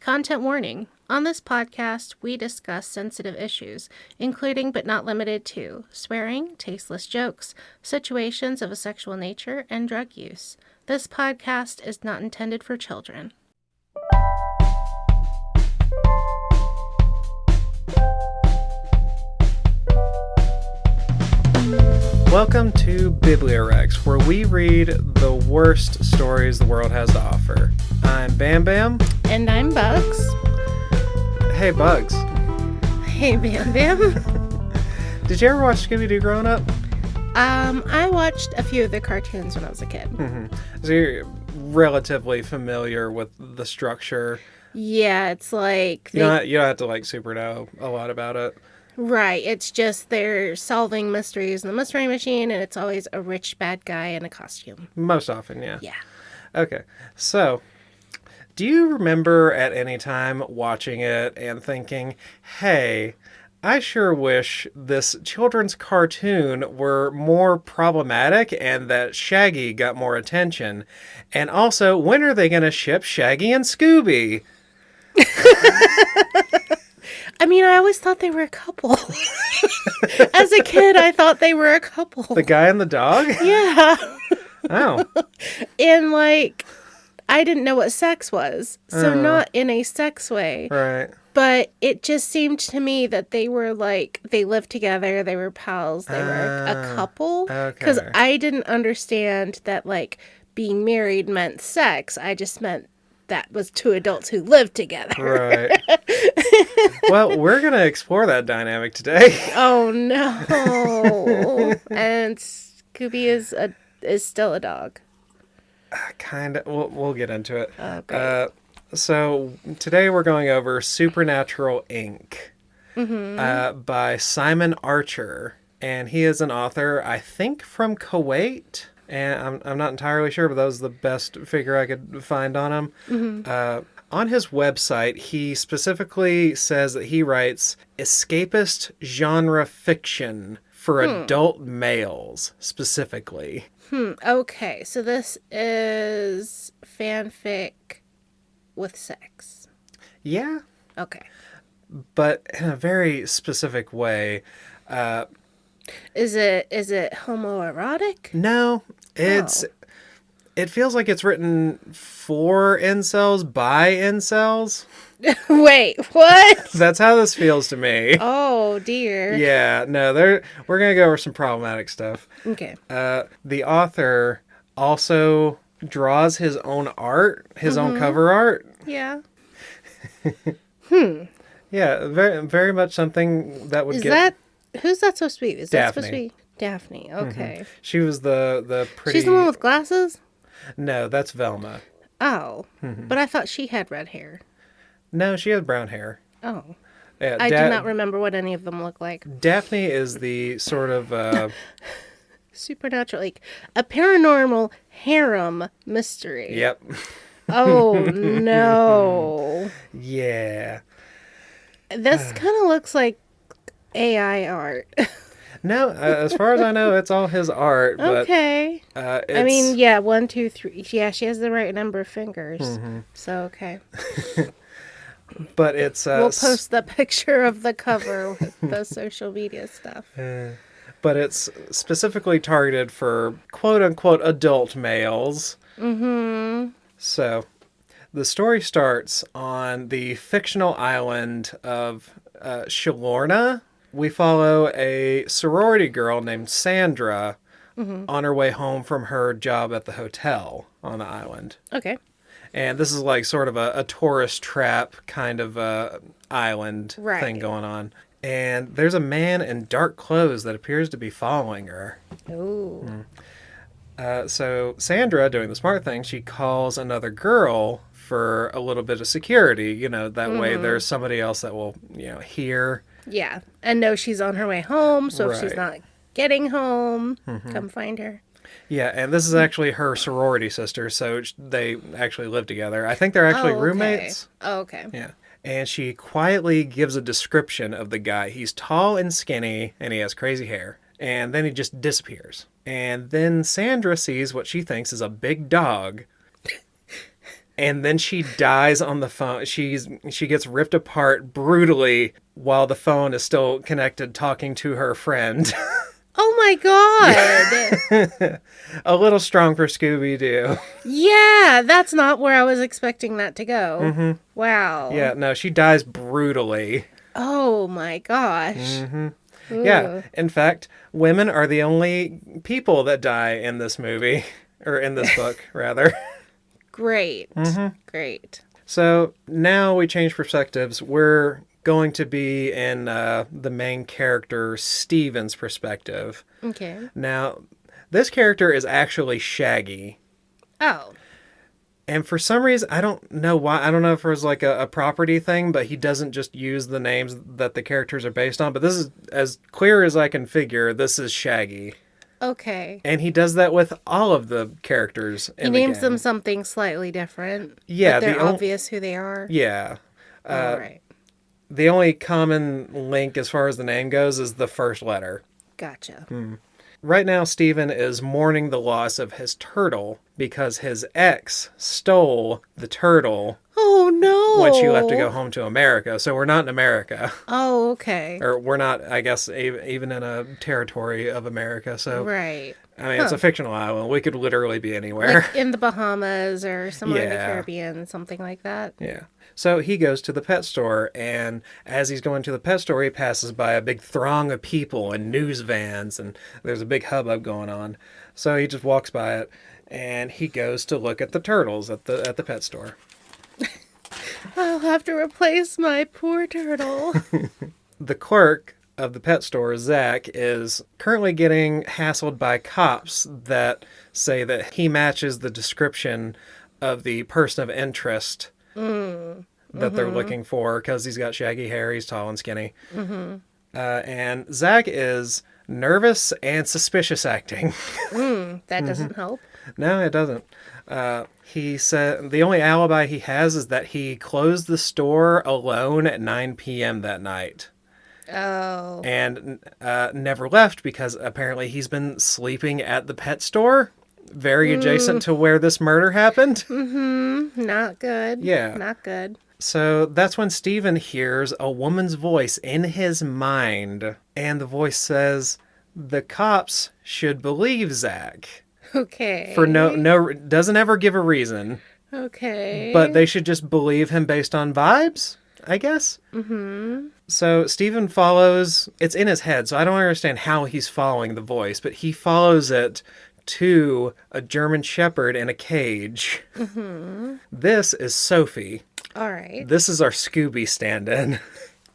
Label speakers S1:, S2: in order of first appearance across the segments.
S1: Content warning. On this podcast, we discuss sensitive issues, including but not limited to swearing, tasteless jokes, situations of a sexual nature, and drug use. This podcast is not intended for children.
S2: Welcome to Bibliowrecks, where we read the worst stories the world has to offer. I'm Bam Bam.
S1: And I'm Bugs.
S2: Hey, Bugs.
S1: Hey, Bam Bam.
S2: Did you ever watch Scooby Doo growing up?
S1: I watched a few of the cartoons when I was a kid.
S2: Mm-hmm. So you're relatively familiar with the structure.
S1: Yeah, it's like...
S2: You don't have to, super know a lot about it.
S1: Right, it's just they're solving mysteries in the mystery machine, and it's always a rich bad guy in a costume.
S2: Most often, yeah.
S1: Yeah.
S2: Okay, so... do you remember at any time watching it and thinking, hey, I sure wish this children's cartoon were more problematic and that Shaggy got more attention? And also, when are they going to ship Shaggy and Scooby?
S1: I mean, I always thought they were a couple. As a kid, I thought they were a couple.
S2: The guy and the dog?
S1: Yeah.
S2: Oh.
S1: And, I didn't know what sex was. So not in a sex way.
S2: Right.
S1: But it just seemed to me that they were they lived together, they were pals, they were a couple.
S2: Okay.
S1: Because I didn't understand that, being married meant sex. I just meant that was two adults who lived together.
S2: Right. Well, we're going to explore that dynamic today.
S1: Oh, no. And Scooby is still a dog.
S2: Kind of. We'll get into it.
S1: Okay.
S2: So today we're going over Supernatural Inc. By Simon Archer. And he is an author, I think, from Kuwait. And I'm not entirely sure, but that was the best figure I could find on him. Mm-hmm. On his website, he specifically says that he writes escapist genre fiction for adult males, specifically.
S1: Okay, so this is fanfic with sex.
S2: Yeah.
S1: Okay.
S2: But in a very specific way.
S1: Is it homoerotic?
S2: No, it feels like it's written for incels by incels.
S1: Wait, what?
S2: That's how this feels to me.
S1: Oh dear.
S2: Yeah, no, we're gonna go over some problematic stuff.
S1: Okay.
S2: The author also draws his own art, his own cover art.
S1: Yeah.
S2: Yeah, very, very much something that would
S1: who's that supposed to be? Is that
S2: Daphne.
S1: supposed to be Daphne? Okay.
S2: Mm-hmm. She was the pretty...
S1: She's the one with glasses?
S2: No, that's Velma.
S1: Oh, but I thought she had red hair.
S2: No, she has brown hair.
S1: Oh.
S2: Yeah,
S1: I do not remember what any of them look like.
S2: Daphne is the sort of...
S1: Supernatural, a paranormal harem mystery.
S2: Yep.
S1: Oh, no.
S2: Yeah.
S1: This kind of looks like AI art.
S2: No, as far as I know, it's all his art. But,
S1: okay. I mean, 1, 2, 3. Yeah, she has the right number of fingers. Mm-hmm. So, okay.
S2: But it's...
S1: we'll post the picture of the cover with the social media stuff.
S2: But it's specifically targeted for quote-unquote adult males.
S1: Mm-hmm.
S2: So, the story starts on the fictional island of Shilorna. We follow a sorority girl named Sandra on her way home from her job at the hotel on the island.
S1: Okay.
S2: And this is sort of a tourist trap kind of island thing going on. And there's a man in dark clothes that appears to be following her.
S1: Ooh.
S2: So Sandra, doing the smart thing, she calls another girl for a little bit of security. That way there's somebody else that will, hear.
S1: Yeah. And know she's on her way home, so if she's not getting home, come find her.
S2: Yeah, and this is actually her sorority sister, so they actually live together. I think they're actually roommates.
S1: Oh, okay.
S2: Yeah. And she quietly gives a description of the guy. He's tall and skinny, and he has crazy hair. And then he just disappears. And then Sandra sees what she thinks is a big dog and then she dies on the phone. She gets ripped apart brutally while the phone is still connected talking to her friend.
S1: Oh my God.
S2: A little strong for Scooby Doo.
S1: Yeah, that's not where I was expecting that to go.
S2: Mm-hmm.
S1: Wow.
S2: Yeah, no, she dies brutally.
S1: Oh my gosh.
S2: Mm-hmm.
S1: Ooh.
S2: Yeah, in fact, women are the only people that die in this movie, or in this book, rather.
S1: Great.
S2: Mm-hmm.
S1: Great.
S2: So now we change perspectives. We're going to be in the main character, Steven's perspective.
S1: Okay.
S2: Now, this character is actually Shaggy.
S1: Oh.
S2: And for some reason, I don't know why. I don't know if it was like a property thing, but he doesn't just use the names that the characters are based on. But this is, as clear as I can figure, this is Shaggy.
S1: Okay.
S2: And he does that with all of the characters in the game.
S1: He names them something slightly different.
S2: Yeah.
S1: But they're obvious who they are.
S2: Yeah.
S1: All right.
S2: The only common link as far as the name goes is the first letter.
S1: Gotcha.
S2: Right now, Steven is mourning the loss of his turtle because his ex stole the turtle
S1: Oh, no.
S2: when she left to go home to America. So we're not in America.
S1: Oh, okay.
S2: Or we're not, I guess, even in a territory of America. So,
S1: Right.
S2: I mean, it's a fictional island. We could literally be anywhere.
S1: Like in the Bahamas or somewhere in the
S2: Yeah.
S1: Caribbean, something like that.
S2: Yeah. So he goes to the pet store, and as he's going to the pet store, he passes by a big throng of people and news vans, and there's a big hubbub going on. So he just walks by it, and he goes to look at the turtles at the pet store.
S1: I'll have to replace my poor turtle.
S2: The clerk of the pet store, Zach, is currently getting hassled by cops that say that he matches the description of the person of interest that they're looking for because he's got shaggy hair, he's tall and skinny. And Zach is nervous and suspicious acting.
S1: That doesn't help.
S2: No, it doesn't. He said the only alibi he has is that he closed the store alone at 9 p.m. that night.
S1: Oh.
S2: And never left because apparently he's been sleeping at the pet store, very adjacent to where this murder happened.
S1: Not good.
S2: Yeah.
S1: Not good.
S2: So that's when Steven hears a woman's voice in his mind, and the voice says, "The cops should believe Zach."
S1: Okay.
S2: For no doesn't ever give a reason,
S1: Okay.
S2: but they should just believe him based on vibes, I guess. So Steven follows, it's in his head, so I don't understand how he's following the voice, but he follows it to a German Shepherd in a cage. This is Sophie.
S1: All right.
S2: This is our Scooby stand-in.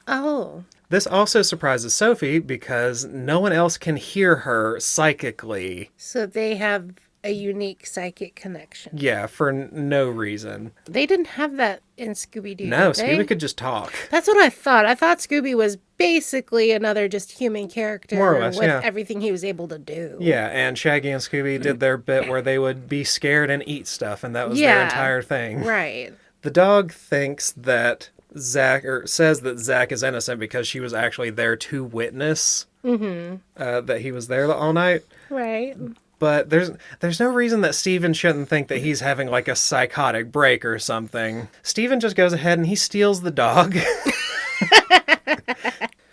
S1: Oh.
S2: This also surprises Sophie because no one else can hear her psychically.
S1: So they have a unique psychic connection.
S2: Yeah, for no reason.
S1: They didn't have that in Scooby Doo.
S2: No,
S1: did they?
S2: Scooby could just talk.
S1: That's what I thought. I thought Scooby was basically another just human character
S2: More or less,
S1: with
S2: yeah.
S1: everything he was able to do.
S2: Yeah, and Shaggy and Scooby did their bit where they would be scared and eat stuff, and that was their
S1: Yeah.
S2: entire thing.
S1: Right.
S2: The dog thinks that Zach, or says that Zach is innocent because she was actually there to witness that he was there all night.
S1: Right.
S2: But there's no reason that Steven shouldn't think that he's having like a psychotic break or something. Steven just goes ahead and he steals the dog.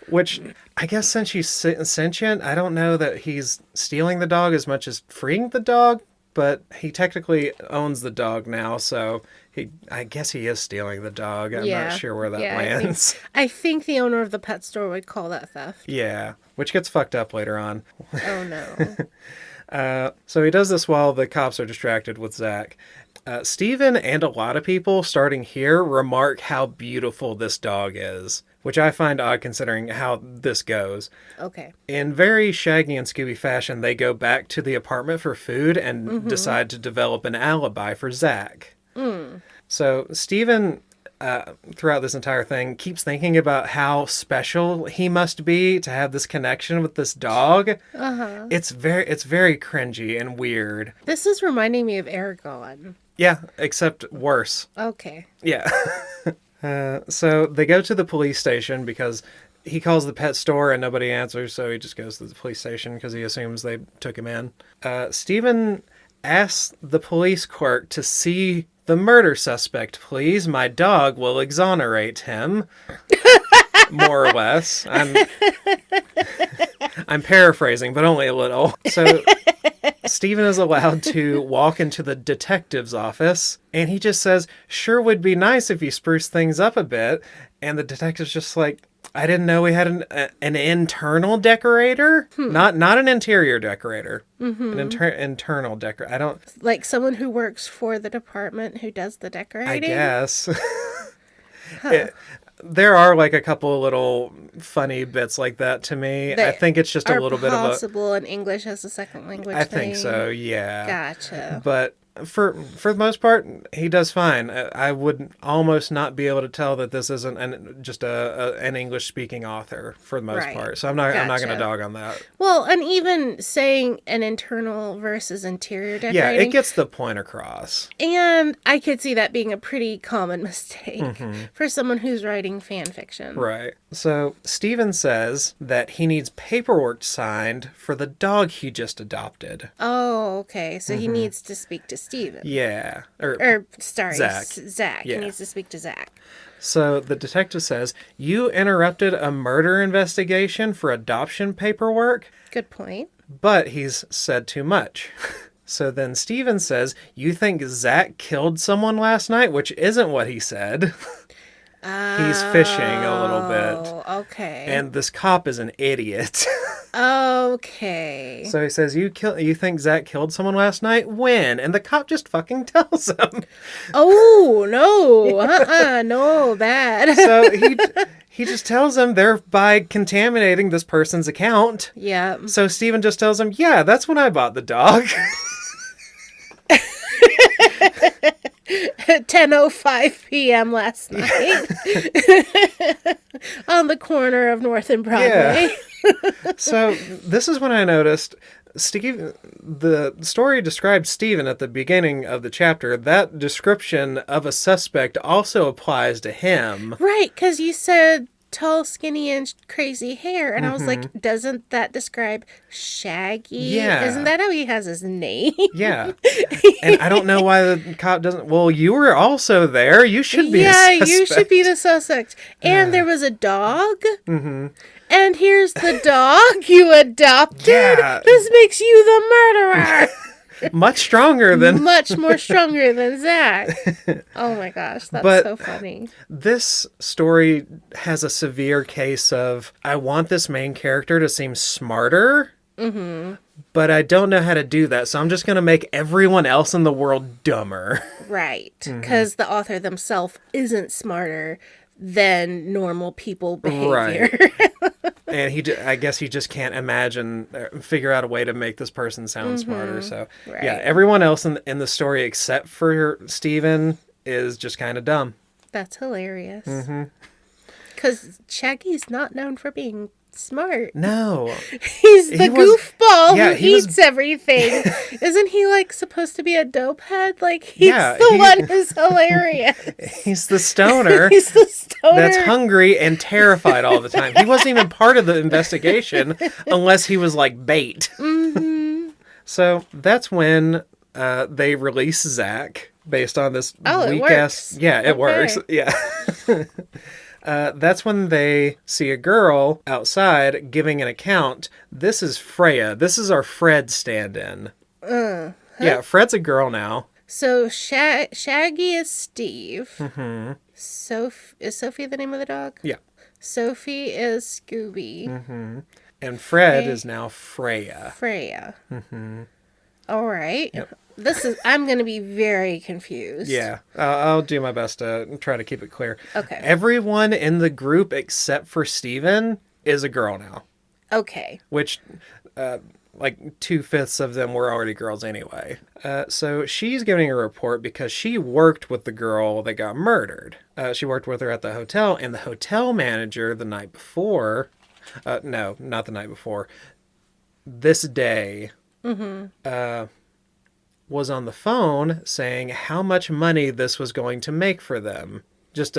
S2: Which, I guess since she's sentient, I don't know that he's stealing the dog as much as freeing the dog. But he technically owns the dog now, so I guess he is stealing the dog. I'm not sure where that lands.
S1: I think the owner of the pet store would call that theft.
S2: Yeah, which gets fucked up later on.
S1: Oh, no.
S2: So he does this while the cops are distracted with Zach. Steven and a lot of people starting here remark how beautiful this dog is, which I find odd considering how this goes.
S1: Okay.
S2: In very Shaggy and Scooby fashion, they go back to the apartment for food and decide to develop an alibi for Zach. So Steven, throughout this entire thing, keeps thinking about how special he must be to have this connection with this dog. It's very cringy and weird.
S1: This is reminding me of Aragon.
S2: Yeah, except worse.
S1: Okay.
S2: Yeah. So they go to the police station because he calls the pet store and nobody answers, so he just goes to the police station because he assumes they took him in. Steven asks the police clerk to see The murder suspect, please. My dog will exonerate him. More or less. I'm paraphrasing, but only a little. So Stephen is allowed to walk into the detective's office, and he just says, sure would be nice if you spruce things up a bit. And the detective's just like, I didn't know we had an internal decorator, not an interior decorator, an internal decorator. I don't
S1: Like someone who works for the department who does the
S2: I
S1: decorating?
S2: guess. There are like a couple of little funny bits like that to me. I think it's just a little bit of a
S1: possible in English as a second language
S2: I
S1: thing.
S2: think so, yeah.
S1: Gotcha.
S2: But for the most part, he does fine. I would almost not be able to tell that this isn't an English speaking author for the most part. So I'm not going to dog on that.
S1: Well, and even saying an internal versus interior decorating.
S2: Yeah, it gets the point across.
S1: And I could see that being a pretty common mistake for someone who's writing fan fiction.
S2: Right. So Stephen says that he needs paperwork signed for the dog he just adopted.
S1: Oh, okay. So he needs to speak to Steven.
S2: Yeah.
S1: Zach.
S2: Yeah.
S1: He needs to speak to Zach.
S2: So the detective says, you interrupted a murder investigation for adoption paperwork?
S1: Good point.
S2: But he's said too much. So then Steven says, you think Zach killed someone last night? Which isn't what he said. He's fishing a little bit.
S1: Oh, okay.
S2: And this cop is an idiot.
S1: Okay.
S2: So he says, you think Zach killed someone last night? When? And the cop just fucking tells him.
S1: Oh, no. No, bad.
S2: So he just tells him thereby contaminating this person's account.
S1: Yeah.
S2: So Steven just tells him, yeah, that's when I bought the dog.
S1: 10:05 p.m. last night on the corner of North and Broadway.
S2: Yeah. So this is when I noticed the story described Stephen at the beginning of the chapter. That description of a suspect also applies to him.
S1: Right, because you said tall, skinny, and crazy hair. And I was like, doesn't that describe Shaggy?
S2: Yeah.
S1: Isn't that how he has his name?
S2: Yeah. And I don't know why the cop doesn't. Well, you were also there. You should be a suspect.
S1: You should be the suspect. And there was a dog. Mm-hmm. And here's the dog you adopted.
S2: Yeah.
S1: This makes you the murderer.
S2: Much stronger than...
S1: Much more stronger than Zach. Oh my gosh, that's so funny.
S2: This story has a severe case of, I want this main character to seem smarter, but I don't know how to do that, so I'm just going to make everyone else in the world dumber.
S1: Right, because the author themselves isn't smarter than normal people behavior.
S2: Right. And I guess he just can't figure out a way to make this person sound smarter. So, yeah, everyone else in the story except for Steven is just kind of dumb.
S1: That's hilarious. Because Shaggy's not known for being smart.
S2: No.
S1: He's the goofball who eats
S2: was...
S1: everything. Isn't he, like, supposed to be a dope head? Like, he's the one who's hilarious.
S2: He's the stoner.
S1: He's the stoner.
S2: That's hungry and terrified all the time. He wasn't even part of the investigation unless he was, like, bait. So that's when they release Zach based on this weak-ass... Yeah, it works. Yeah. That's when they see a girl outside giving an account. This is Freya. This is our Fred stand-in. Yeah, Fred's a girl now.
S1: So Shaggy is Steve. Is Sophie the name of the dog?
S2: Yeah.
S1: Sophie is Scooby.
S2: And Fred is now Freya.
S1: All right. Yep. I'm going to be very confused.
S2: Yeah, I'll do my best to try to keep it clear.
S1: Okay.
S2: Everyone in the group except for Steven is a girl now.
S1: Okay.
S2: Which, like 2/5 of them were already girls anyway. So she's giving a report because she worked with the girl that got murdered. She worked with her at the hotel, and the hotel manager the night before, no, not the night before, this day, was on the phone saying how much money this was going to make for them. Just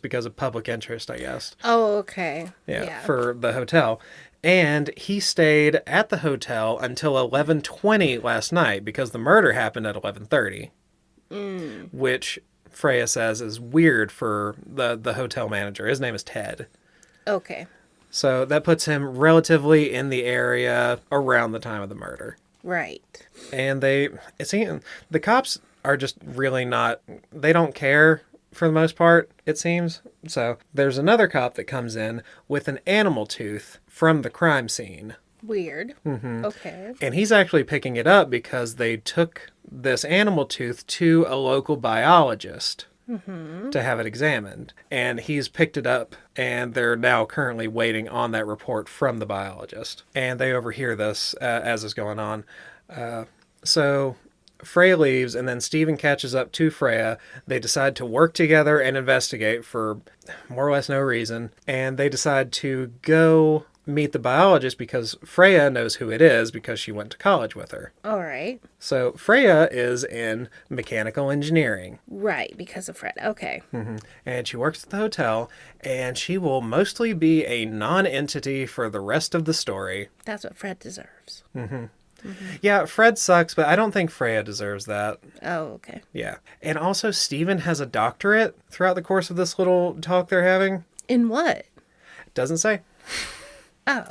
S2: because of public interest, I guess.
S1: Oh, okay.
S2: Yeah, for the hotel. And he stayed at the hotel until 11:20 last night because the murder happened at 11:30. which Freya says is weird for the hotel manager. His name is Ted.
S1: Okay.
S2: So that puts him relatively in the area around the time of the murder.
S1: Right.
S2: And the cops are just really not, they don't care for the most part, it seems. So there's another cop that comes in with an animal tooth from the crime scene.
S1: Weird. Mm-hmm. Okay.
S2: And he's actually picking it up because they took this animal tooth to a local biologist to have it examined. And he's picked it up, and they're now currently waiting on that report from the biologist. And they overhear this as is going on. So Freya leaves, and then Stephen catches up to Freya. They decide to work together and investigate for more or less no reason. And they decide to go meet the biologist because Freya knows who it is because she went to college with her.
S1: All right.
S2: So Freya is in mechanical engineering.
S1: Right, because of Fred. Okay.
S2: Mm-hmm. And she works at the hotel, and she will mostly be a non-entity for the rest of the story.
S1: That's what Fred deserves.
S2: Mm-hmm. Mm-hmm. Yeah, Fred sucks, but I don't think Freya deserves that.
S1: Oh, okay.
S2: Yeah. And also, Stephen has a doctorate throughout the course of this little talk they're having.
S1: In what?
S2: Doesn't say.
S1: Oh.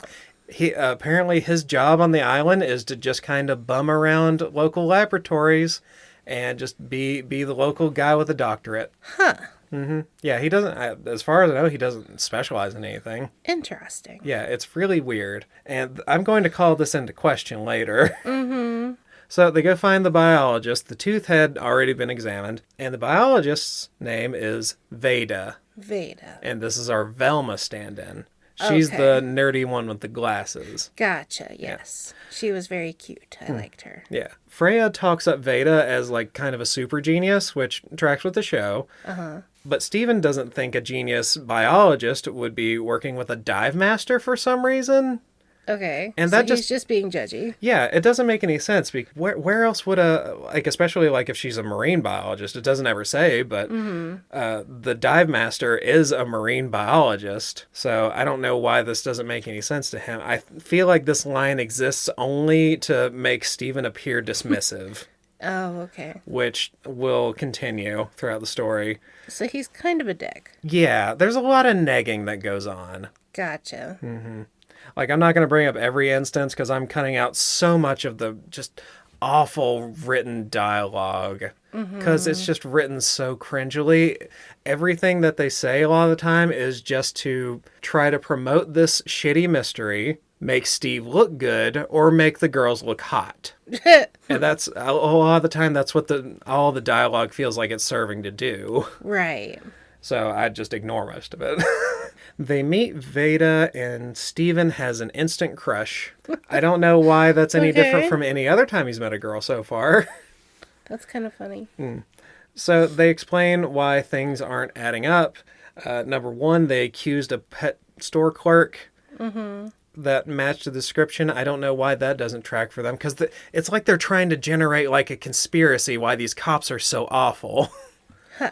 S2: He apparently his job on the island is to just kind of bum around local laboratories and just be the local guy with a doctorate.
S1: Huh.
S2: Mm-hmm. Yeah, he doesn't, as far as I know, he doesn't specialize in anything.
S1: Interesting.
S2: Yeah, it's really weird. And I'm going to call this into question later.
S1: Mm-hmm.
S2: So they go find the biologist. The tooth had already been examined. And the biologist's name is Veda.
S1: Veda.
S2: And this is our Velma stand-in. She's the nerdy one with the glasses.
S1: Gotcha, yes. Yeah. She was very cute. I liked her.
S2: Yeah. Freya talks up Veda as like kind of a super genius, which tracks with the show. Uh-huh. But Stephen doesn't think a genius biologist would be working with a dive master for some reason.
S1: Okay.
S2: And
S1: so
S2: that
S1: he's just being judgy.
S2: Yeah, it doesn't make any sense. Where else would especially like if she's a marine biologist, it doesn't ever say, but the dive master is a marine biologist. So I don't know why this doesn't make any sense to him. I feel like this line exists only to make Stephen appear dismissive.
S1: Oh, okay.
S2: Which will continue throughout the story.
S1: So he's kind of a dick.
S2: Yeah, there's a lot of negging that goes on.
S1: Gotcha.
S2: Mm-hmm. Like, I'm not going to bring up every instance because I'm cutting out so much of the just awful written dialogue because it's just written so cringily. Everything that they say a lot of the time is just to try to promote this shitty mystery, make Steve look good, or make the girls look hot. And that's a lot of the time that's what all the dialogue feels like it's serving to do.
S1: Right.
S2: So I just ignore most of it. They meet Veda, and Stephen has an instant crush. I don't know why that's any different from any other time he's met a girl so far.
S1: That's kind of funny.
S2: So they explain why things aren't adding up. Number one, they accused a pet store clerk that matched the description. I don't know why that doesn't track for them, because it's like they're trying to generate like a conspiracy why these cops are so awful.
S1: Huh.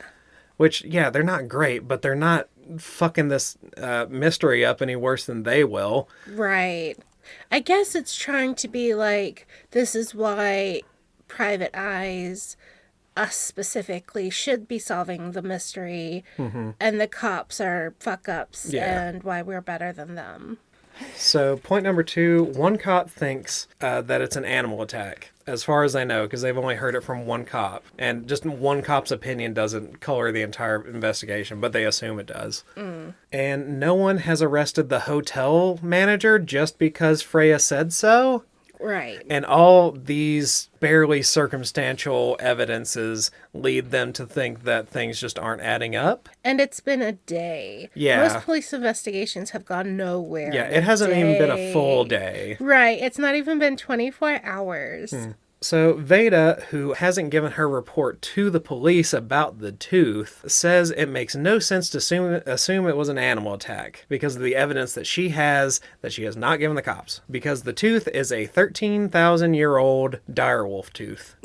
S2: Which, yeah, they're not great, but they're not fucking this mystery up any worse than they will.
S1: Right. I guess it's trying to be like, this is why Private Eyes, us specifically, should be solving the mystery, and the cops are fuck-ups, and why we're better than them.
S2: So, point number 2, one cop thinks that it's an animal attack, as far as I know, because they've only heard it from one cop. And just one cop's opinion doesn't color the entire investigation, but they assume it does. And no one has arrested the hotel manager just because Freya said so.
S1: Right.
S2: And all these barely circumstantial evidences lead them to think that things just aren't adding up.
S1: And it's been a day.
S2: Yeah.
S1: Most police investigations have gone nowhere.
S2: Yeah, it hasn't even been a full day.
S1: Right. It's not even been 24 hours.
S2: So Veda, who hasn't given her report to the police about the tooth, says it makes no sense to assume it was an animal attack because of the evidence that she has not given the cops. Because the tooth is a 13,000-year-old direwolf tooth.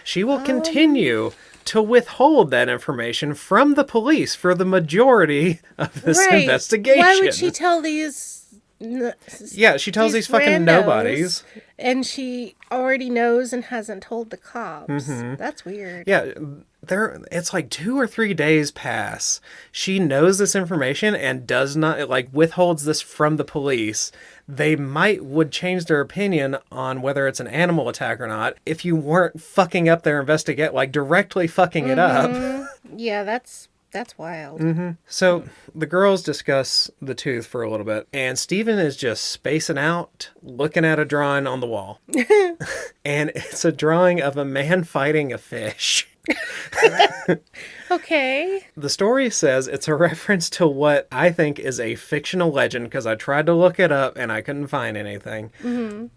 S2: She will continue to withhold that information from the police for the majority of this investigation.
S1: Why would she tell these
S2: Yeah, she tells these fucking
S1: randos,
S2: nobodies.
S1: And she already knows and hasn't told the cops. That's weird.
S2: Yeah, it's like 2 or 3 days pass. She knows this information and does not, like, withholds this from the police. They would change their opinion on whether it's an animal attack or not if you weren't fucking up their like directly fucking it up.
S1: Yeah, that's wild.
S2: So the girls discuss the tooth for a little bit, and Steven is just spacing out, looking at a drawing on the wall. And it's a drawing of a man fighting a fish.
S1: Okay.
S2: The story says it's a reference to what I think is a fictional legend, because I tried to look it up and I couldn't find anything.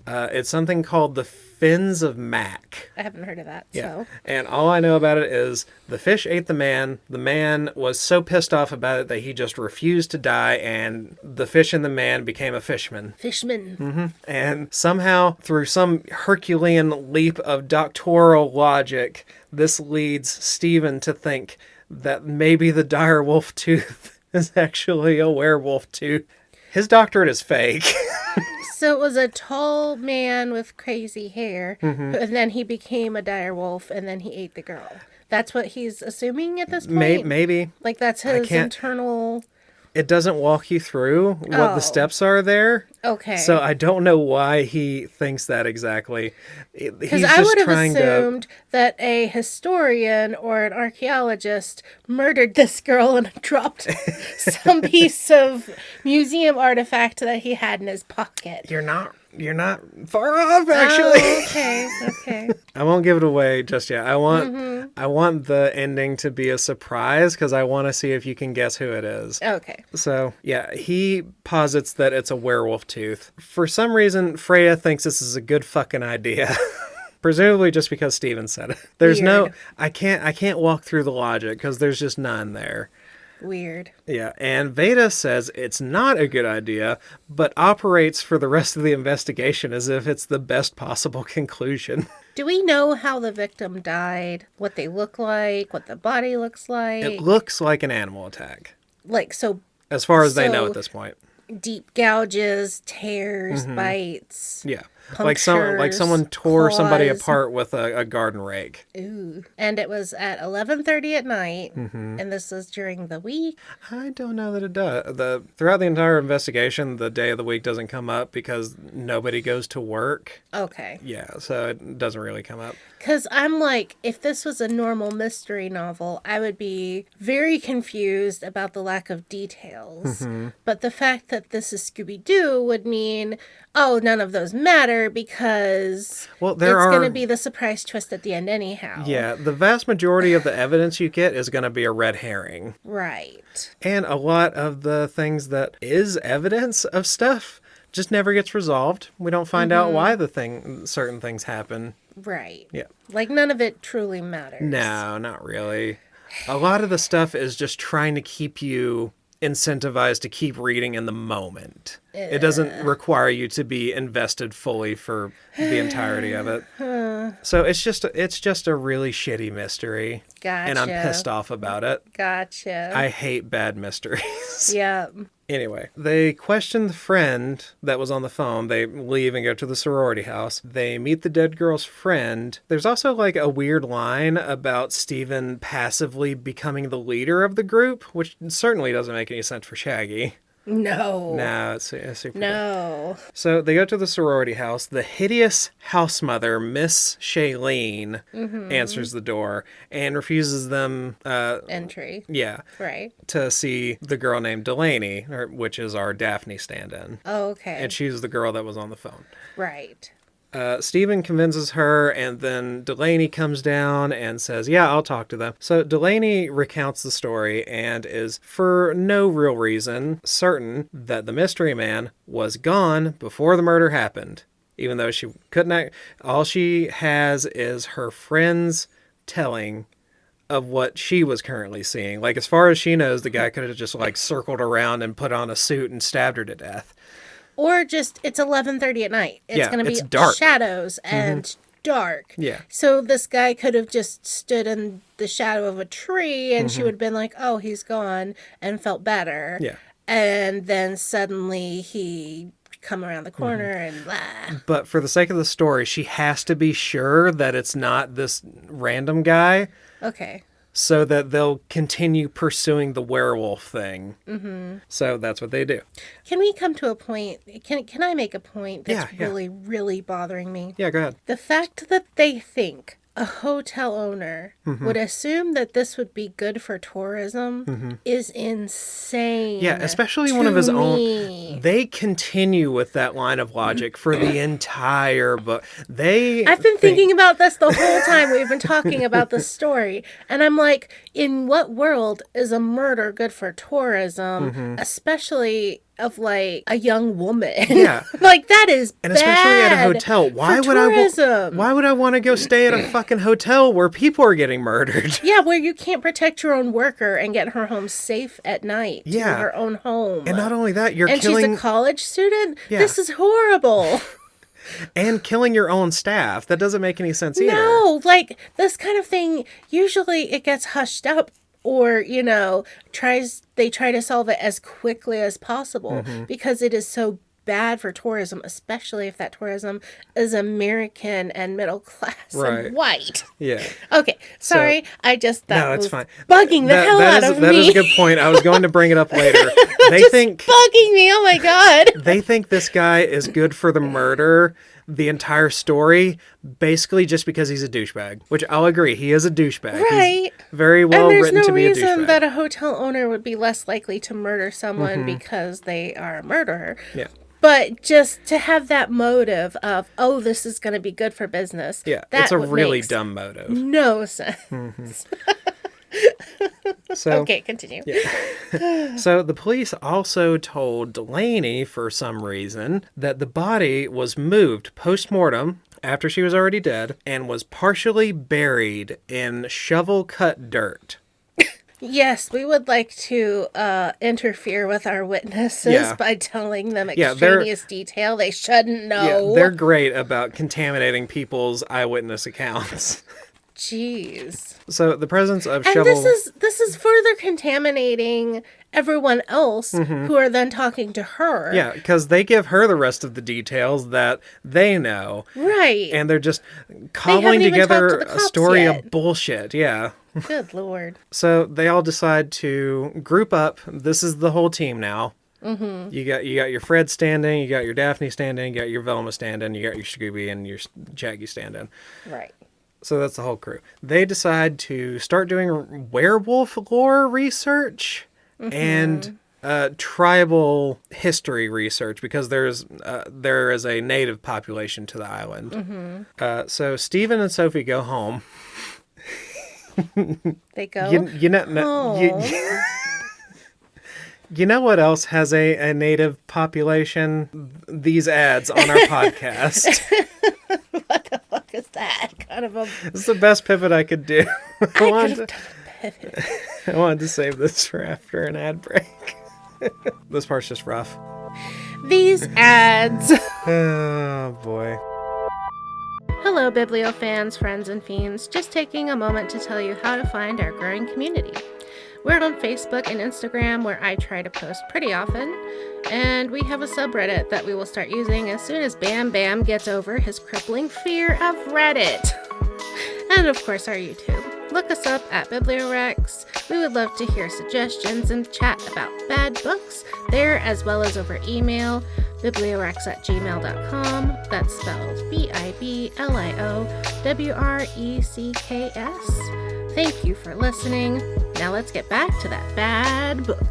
S2: It's something called the Fins of Mac.
S1: I haven't heard of that.
S2: Yeah.
S1: So.
S2: And all I know about it is the fish ate the man. The man was so pissed off about it that he just refused to die, and the fish and the man became a fishman.
S1: Fishman.
S2: And somehow, through some Herculean leap of doctoral logic, this leads Stephen to think that maybe the dire wolf tooth is actually a werewolf tooth. His doctorate is fake.
S1: So it was a tall man with crazy hair, and then he became a dire wolf, and then he ate the girl. That's what he's assuming at this point?
S2: Maybe.
S1: Like, that's his internal...
S2: It doesn't walk you through what the steps are there.
S1: Okay.
S2: So I don't know why he thinks that exactly.
S1: Because I would have assumed that a historian or an archaeologist murdered this girl and dropped some piece of museum artifact that he had in his pocket.
S2: You're not far off, actually.
S1: Oh, okay.
S2: I won't give it away just yet. I want the ending to be a surprise, because I want to see if you can guess who it is.
S1: Okay.
S2: So, yeah, he posits that it's a werewolf tooth. For some reason, Freya thinks this is a good fucking idea. Presumably just because Steven said it. There's
S1: Weird.
S2: I can't walk through the logic, because there's just none there.
S1: Weird.
S2: Yeah, and Veda says it's not a good idea, but operates for the rest of the investigation as if it's the best possible conclusion.
S1: Do we know how the victim died? What they look like? What the body looks like?
S2: It looks like an animal attack.
S1: Like, so...
S2: As far as they know at this point.
S1: Deep gouges, tears, bites.
S2: Yeah.
S1: Punctures,
S2: like someone tore somebody
S1: claws.
S2: apart with a garden rake.
S1: Ooh. And it was at 11:30 at night, and this was during the week.
S2: I don't know that it does. Throughout the entire investigation, the day of the week doesn't come up because nobody goes to work.
S1: Okay.
S2: Yeah, so it doesn't really come up.
S1: Because I'm like, if this was a normal mystery novel, I would be very confused about the lack of details. But the fact that this is Scooby Doo would mean, oh, none of those matter because it's going to be the surprise twist at the end anyhow.
S2: Yeah, the vast majority of the evidence you get is going to be a red herring.
S1: Right.
S2: And a lot of the things that is evidence of stuff just never gets resolved. We don't find out why certain things happen.
S1: Right.
S2: Yeah.
S1: Like, none of it truly matters.
S2: No, not really. A lot of the stuff is just trying to keep you incentivized to keep reading in the moment. It doesn't require you to be invested fully for the entirety of it. So it's just a really shitty mystery.
S1: Gotcha.
S2: And I'm pissed off about it.
S1: Gotcha.
S2: I hate bad mysteries.
S1: Yeah.
S2: Anyway, they question the friend that was on the phone. They leave and go to the sorority house. They meet the dead girl's friend. There's also like a weird line about Steven passively becoming the leader of the group, which certainly doesn't make any sense for Shaggy.
S1: No.
S2: No, it's super
S1: No.
S2: cool. So they go to the sorority house. The hideous house mother, Miss Shailene, answers the door and refuses them
S1: entry.
S2: Yeah.
S1: Right.
S2: To see the girl named Delaney, which is our Daphne stand-in.
S1: Oh, okay.
S2: And she's the girl that was on the phone.
S1: Right.
S2: Stephen convinces her, and then Delaney comes down and says, yeah, I'll talk to them. So Delaney recounts the story and is, for no real reason, certain that the mystery man was gone before the murder happened. Even though she couldn't all she has is her friend's telling of what she was currently seeing. Like, as far as she knows, the guy could have just, like, circled around and put on a suit and stabbed her to death.
S1: Or just, it's 11:30 at night. It's going to be
S2: dark.
S1: Shadows and dark.
S2: Yeah.
S1: So this guy could have just stood in the shadow of a tree and she would have been like, oh, he's gone, and felt better.
S2: Yeah.
S1: and then suddenly he come around the corner and blah.
S2: But for the sake of the story, she has to be sure that it's not this random guy
S1: Okay.
S2: so that they'll continue pursuing the werewolf thing. Mm-hmm. So that's what they do.
S1: Can we come to a point? Can I make a point that's
S2: Yeah.
S1: really, really bothering me?
S2: Yeah, go ahead.
S1: The fact that they think a hotel owner would assume that this would be good for tourism is insane.
S2: Yeah, especially
S1: to
S2: one of his
S1: me.
S2: own. They continue with that line of logic for the entire book.
S1: I've been thinking about this the whole time we've been talking about this story. And I'm like, in what world is a murder good for tourism, especially of like a young woman?
S2: Yeah.
S1: Like that is
S2: And
S1: bad
S2: especially at a hotel. Why would
S1: tourism.
S2: I want to go stay at a fucking hotel where people are getting murdered?
S1: Yeah, where you can't protect your own worker and get her home safe at night to
S2: Yeah.
S1: her own home.
S2: And not only that, you're
S1: and
S2: killing
S1: she's a college student?
S2: Yeah.
S1: This is horrible.
S2: and killing your own staff. That doesn't make any sense either.
S1: No, like this kind of thing, usually it gets hushed up or, they try to solve it as quickly as possible because it is so bad for tourism, especially if that tourism is American and middle class
S2: Right.
S1: and white.
S2: Yeah.
S1: Okay, sorry. That
S2: No, it's
S1: was
S2: fine.
S1: bugging the hell out of me.
S2: That is a good point. I was going to bring it up later. They think
S1: bugging me. Oh my god.
S2: they think this guy is good for the murder the entire story, basically just because he's a douchebag. Which I'll agree, he is a douchebag.
S1: Right.
S2: He's very well
S1: And there's
S2: written
S1: no
S2: to be a
S1: reason
S2: douchebag.
S1: that a hotel owner would be less likely to murder someone because they are a murderer.
S2: Yeah.
S1: But just to have that motive of, oh, this is going to be good for business.
S2: Yeah.
S1: That
S2: It's a
S1: what
S2: really
S1: makes
S2: dumb motive.
S1: no sense.
S2: So
S1: Okay, continue.
S2: So the police also told Delaney, for some reason, that the body was moved post-mortem after she was already dead and was partially buried in shovel-cut dirt.
S1: Yes, we would like to interfere with our witnesses
S2: Yeah.
S1: by telling them
S2: Yeah, they're-
S1: extraneous detail they shouldn't know.
S2: Yeah, they're great about contaminating people's eyewitness accounts.
S1: Jeez.
S2: So the presence of
S1: And
S2: shovel...
S1: this is further contaminating everyone else who are then talking to her.
S2: Yeah, because they give her the rest of the details that they know.
S1: Right.
S2: And they're just cobbling
S1: even talked
S2: together
S1: to the
S2: a
S1: cops
S2: story
S1: yet.
S2: of bullshit. Yeah.
S1: Good Lord.
S2: So they all decide to group up. This is the whole team now. Mm-hmm. You got your Fred standing, you got your Daphne standing, you got your Velma standing, you got your Scooby and your Shaggy standing.
S1: Right.
S2: So that's the whole crew. They decide to start doing werewolf lore research and tribal history research because there is a native population to the island. So Stephen and Sophie go home.
S1: They go.
S2: You know what else has a native population? These ads on our podcast.
S1: What the fuck is that? Kind of a.
S2: It's the best pivot I could do.
S1: I could have done a pivot.
S2: I wanted to save this for after an ad break. This part's just rough.
S1: These ads.
S2: Oh, boy.
S1: Hello, Biblio fans, friends, and fiends. Just taking a moment to tell you how to find our growing community. We're on Facebook and Instagram, where I try to post pretty often. And we have a subreddit that we will start using as soon as Bam Bam gets over his crippling fear of Reddit. And of course, our YouTube. Look us up at Bibliowrecks. We would love to hear suggestions and chat about bad books there, as well as over email, bibliowrecks@gmail.com. That's spelled BIBLIOWRECKS. Thank you for listening. Now let's get back to that bad book.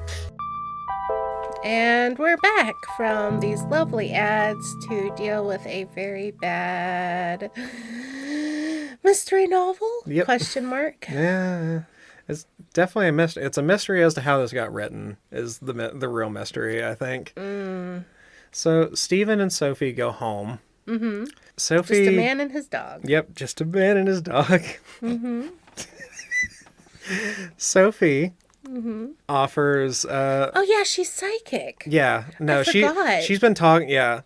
S1: And we're back from these lovely ads to deal with a very bad mystery novel?
S2: Yep.
S1: Question mark.
S2: Yeah. It's definitely a mystery. It's a mystery as to how this got written is the real mystery, I think. So Stephen and Sophie go home. Mm-hmm. Sophie...
S1: Just a man and his dog.
S2: Yep, just a man and his dog. Mm-hmm. Sophie offers...
S1: Oh, yeah, she's psychic.
S2: Yeah, no,
S1: I forgot.
S2: she's been talking... Yeah.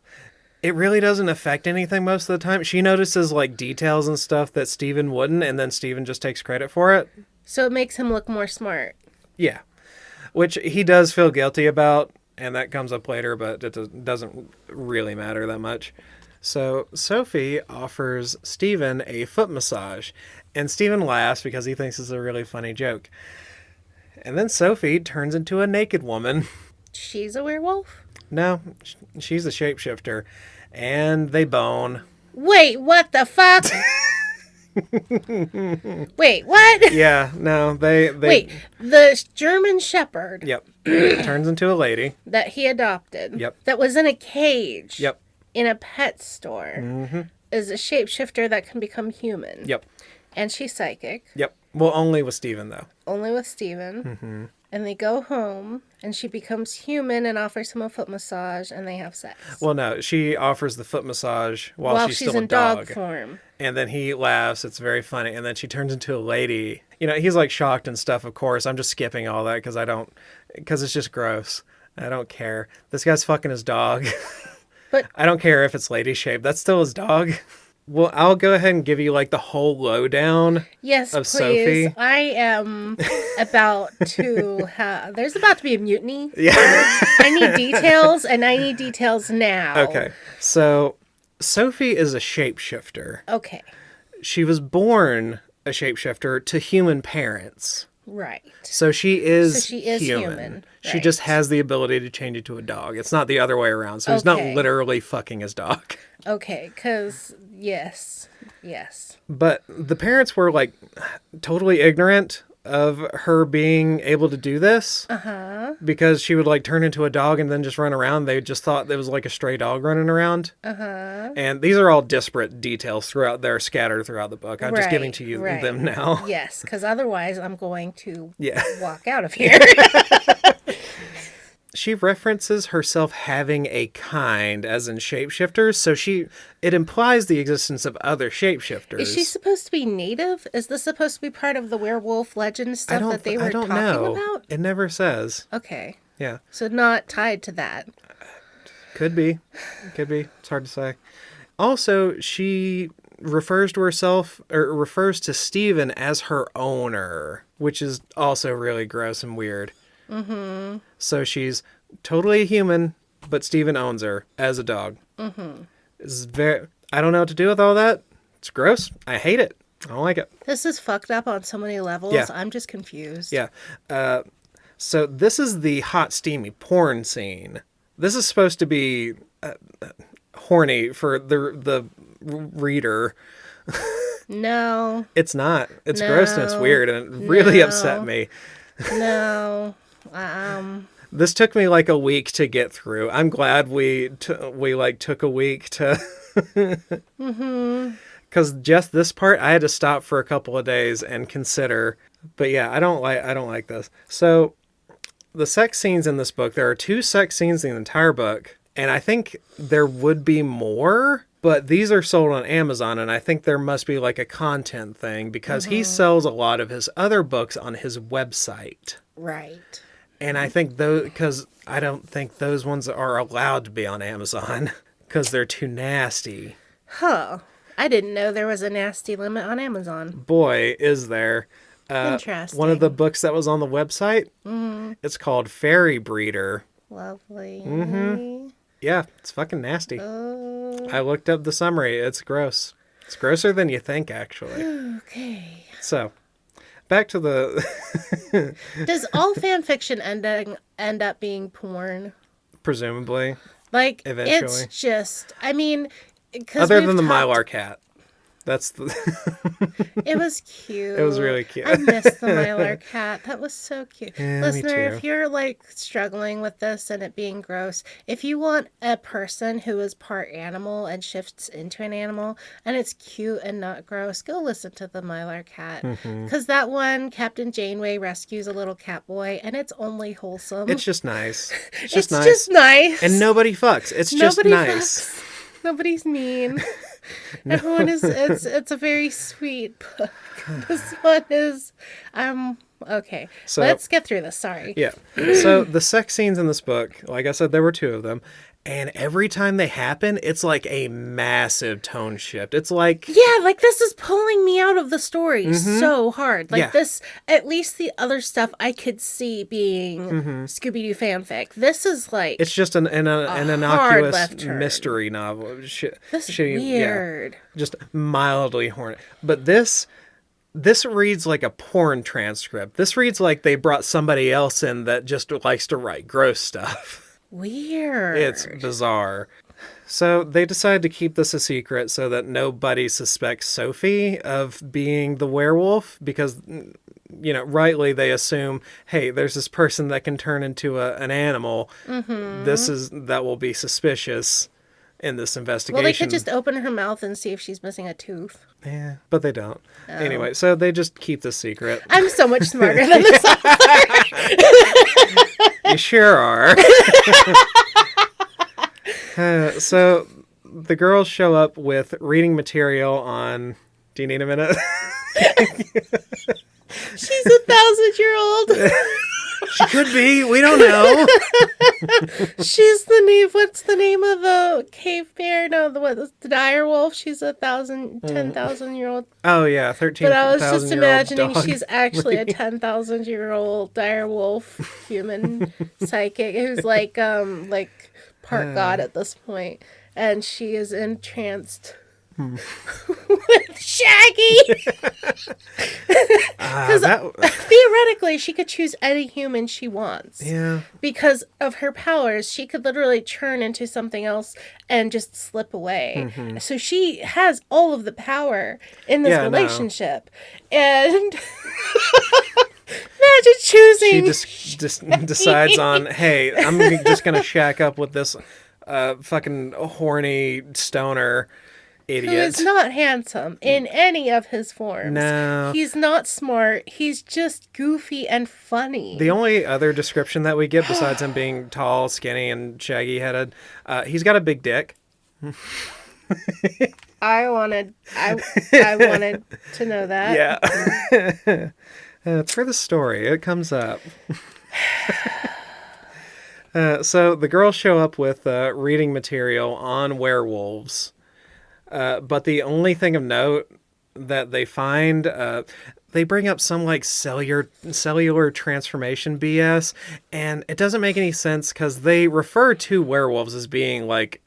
S2: It really doesn't affect anything most of the time. She notices, like, details and stuff that Stephen wouldn't, and then Stephen just takes credit for it.
S1: So it makes him look more smart.
S2: Yeah. Which he does feel guilty about And that comes up later, but it doesn't really matter that much. So Sophie offers Stephen a foot massage, and Stephen laughs because he thinks it's a really funny joke. And then Sophie turns into a naked woman.
S1: She's a werewolf?
S2: No, she's a shapeshifter, and they bone.
S1: Wait, what the fuck? Wait, what?
S2: Yeah, no, they
S1: Wait, the German Shepherd.
S2: Yep. Turns into a lady.
S1: That he adopted.
S2: Yep.
S1: That was in a cage.
S2: Yep.
S1: In a pet store.
S2: Mm-hmm.
S1: Is a shapeshifter that can become human.
S2: Yep.
S1: And she's psychic.
S2: Yep. Well, only with Stephen, though.
S1: Only with Stephen.
S2: Mm-hmm.
S1: And they go home, and she becomes human and offers him a foot massage, and they have sex.
S2: Well, no, she offers the foot massage while she's still
S1: in
S2: a dog.
S1: dog form.
S2: And then he laughs. It's very funny. And then she turns into a lady. You know, he's like shocked and stuff, of course. I'm just skipping all that because it's just gross. I don't care. This guy's fucking his dog.
S1: But
S2: I don't care if it's lady shaped. That's still his dog. Well, I'll go ahead and give you like the whole lowdown.
S1: Yes,
S2: of
S1: please.
S2: Sophie.
S1: I am about to have... There's about to be a mutiny.
S2: Yeah.
S1: I need details, and I need details now.
S2: Okay. So Sophie is a shapeshifter.
S1: Okay.
S2: She was born a shapeshifter to human parents.
S1: Right.
S2: So she is
S1: human.
S2: She
S1: Right.
S2: just has the ability to change it to a dog. It's not the other way around. So he's not
S1: Okay.
S2: literally fucking his dog.
S1: Okay, because, yes.
S2: But the parents were like totally ignorant of her being able to do this.
S1: Uh-huh.
S2: Because she would like turn into a dog and then just run around. They just thought there was like a stray dog running around.
S1: Uh-huh.
S2: And these are all disparate details throughout. They're scattered throughout the book. I'm just
S1: Right,
S2: giving to you
S1: right.
S2: them now.
S1: Yes, because otherwise I'm going to
S2: Yeah.
S1: walk out of here.
S2: She references herself having a kind, as in shapeshifters, so it implies the existence of other shapeshifters.
S1: Is she supposed to be native? Is this supposed to be part of the werewolf legend stuff that they were
S2: I don't
S1: talking
S2: know.
S1: about?
S2: It never says.
S1: Okay.
S2: Yeah.
S1: So not tied to that.
S2: Could be. It's hard to say. Also, she refers to herself, or refers to Stephen as her owner, which is also really gross and weird. Mm-hmm. So she's totally a human, but Stephen owns her as a dog. Mm-hmm. I don't know what to do with all that. It's gross. I hate it. I don't like it.
S1: This is fucked up on so many levels.
S2: Yeah.
S1: I'm just confused.
S2: Yeah. So this is the hot, steamy porn scene. This is supposed to be horny for the reader.
S1: No.
S2: It's not. It's gross and it's weird, and it really upset me.
S1: No.
S2: This took me like a week to get through. I'm glad we took a week to. Because just this part, I had to stop for a couple of days and consider. But yeah, I don't like this. So the sex scenes in this book, there are 2 sex scenes in the entire book, and I think there would be more. But these are sold on Amazon, and I think there must be like a content thing because he sells a lot of his other books on his website.
S1: Right.
S2: And I think because I don't think those ones are allowed to be on Amazon because they're too nasty.
S1: Huh. I didn't know there was a nasty limit on Amazon.
S2: Boy, is there.
S1: Interesting.
S2: One of the books that was on the website, it's called Fairy Breeder.
S1: Lovely.
S2: Mm-hmm. Yeah, it's fucking nasty.
S1: Oh.
S2: I looked up the summary. It's gross. It's grosser than you think, actually.
S1: Okay.
S2: So, back to the...
S1: Does all fan fiction end up being porn?
S2: Presumably.
S1: Like,
S2: Eventually.
S1: it's just, I mean...
S2: Other than the Mylar cat. That's the...
S1: It was cute.
S2: It was really cute.
S1: I missed the Mylar cat. That was so cute.
S2: Yeah,
S1: Listener,
S2: me too.
S1: if you're like struggling with this and it being gross, if you want a person who is part animal and shifts into an animal and it's cute and not gross, go listen to the Mylar cat. Because that one, Captain Janeway rescues a little cat boy and it's only wholesome.
S2: It's just nice. It's
S1: It's
S2: nice.
S1: just nice.
S2: And nobody fucks. It's just
S1: Nobody
S2: nice.
S1: fucks. Nobody's mean. Everyone is, it's a very sweet book. This one is, okay.
S2: So-
S1: Let's get through this. Sorry.
S2: Yeah. So the sex scenes in this book, like I said, there were 2 of them. And every time they happen, it's like a massive tone shift. It's like...
S1: Yeah, like this is pulling me out of the story so hard. Like
S2: Yeah.
S1: this, at least the other stuff I could see being Scooby Doo fanfic. This is like...
S2: It's just an
S1: hard
S2: innocuous
S1: left turn.
S2: mystery novel.
S1: This is weird.
S2: Yeah, just mildly horny. But this reads like a porn transcript. This reads like they brought somebody else in that just likes to write gross stuff.
S1: Weird.
S2: It's bizarre. So they decide to keep this a secret so that nobody suspects Sophie of being the werewolf because, rightly they assume, hey, there's this person that can turn into an animal. That will be suspicious in this investigation.
S1: Well, they could just open her mouth and see if she's missing a tooth.
S2: Yeah, but they don't. Oh. Anyway, so they just keep the secret.
S1: I'm so much smarter than this author.
S2: You sure are. So the girls show up with reading material on... Do you need a minute?
S1: She's 1,000-year-old.
S2: She could be. We don't know.
S1: She's the name. What's the name of the cave bear? No, the dire wolf. She's 10,000-year-old.
S2: Oh yeah, 13.
S1: But I was just imagining
S2: dog.
S1: she's actually a 10,000-year-old dire wolf human psychic who's like part god at this point, and she is entranced with Shaggy. Because theoretically, she could choose any human she wants.
S2: Yeah.
S1: Because of her powers, she could literally turn into something else and just slip away. So she has all of the power in this relationship. No. And imagine choosing.
S2: She just decides on, hey, I'm just going to shack up with this fucking horny stoner idiot.
S1: Who is not handsome in any of his forms.
S2: No.
S1: He's not smart. He's just goofy and funny.
S2: The only other description that we get, besides him being tall, skinny, and shaggy-headed, he's got a big dick.
S1: I wanted to know that.
S2: Yeah. It's for the story. It comes up. So the girls show up with reading material on werewolves. But the only thing of note that they find, they bring up some like cellular transformation BS, and it doesn't make any sense because they refer to werewolves as being like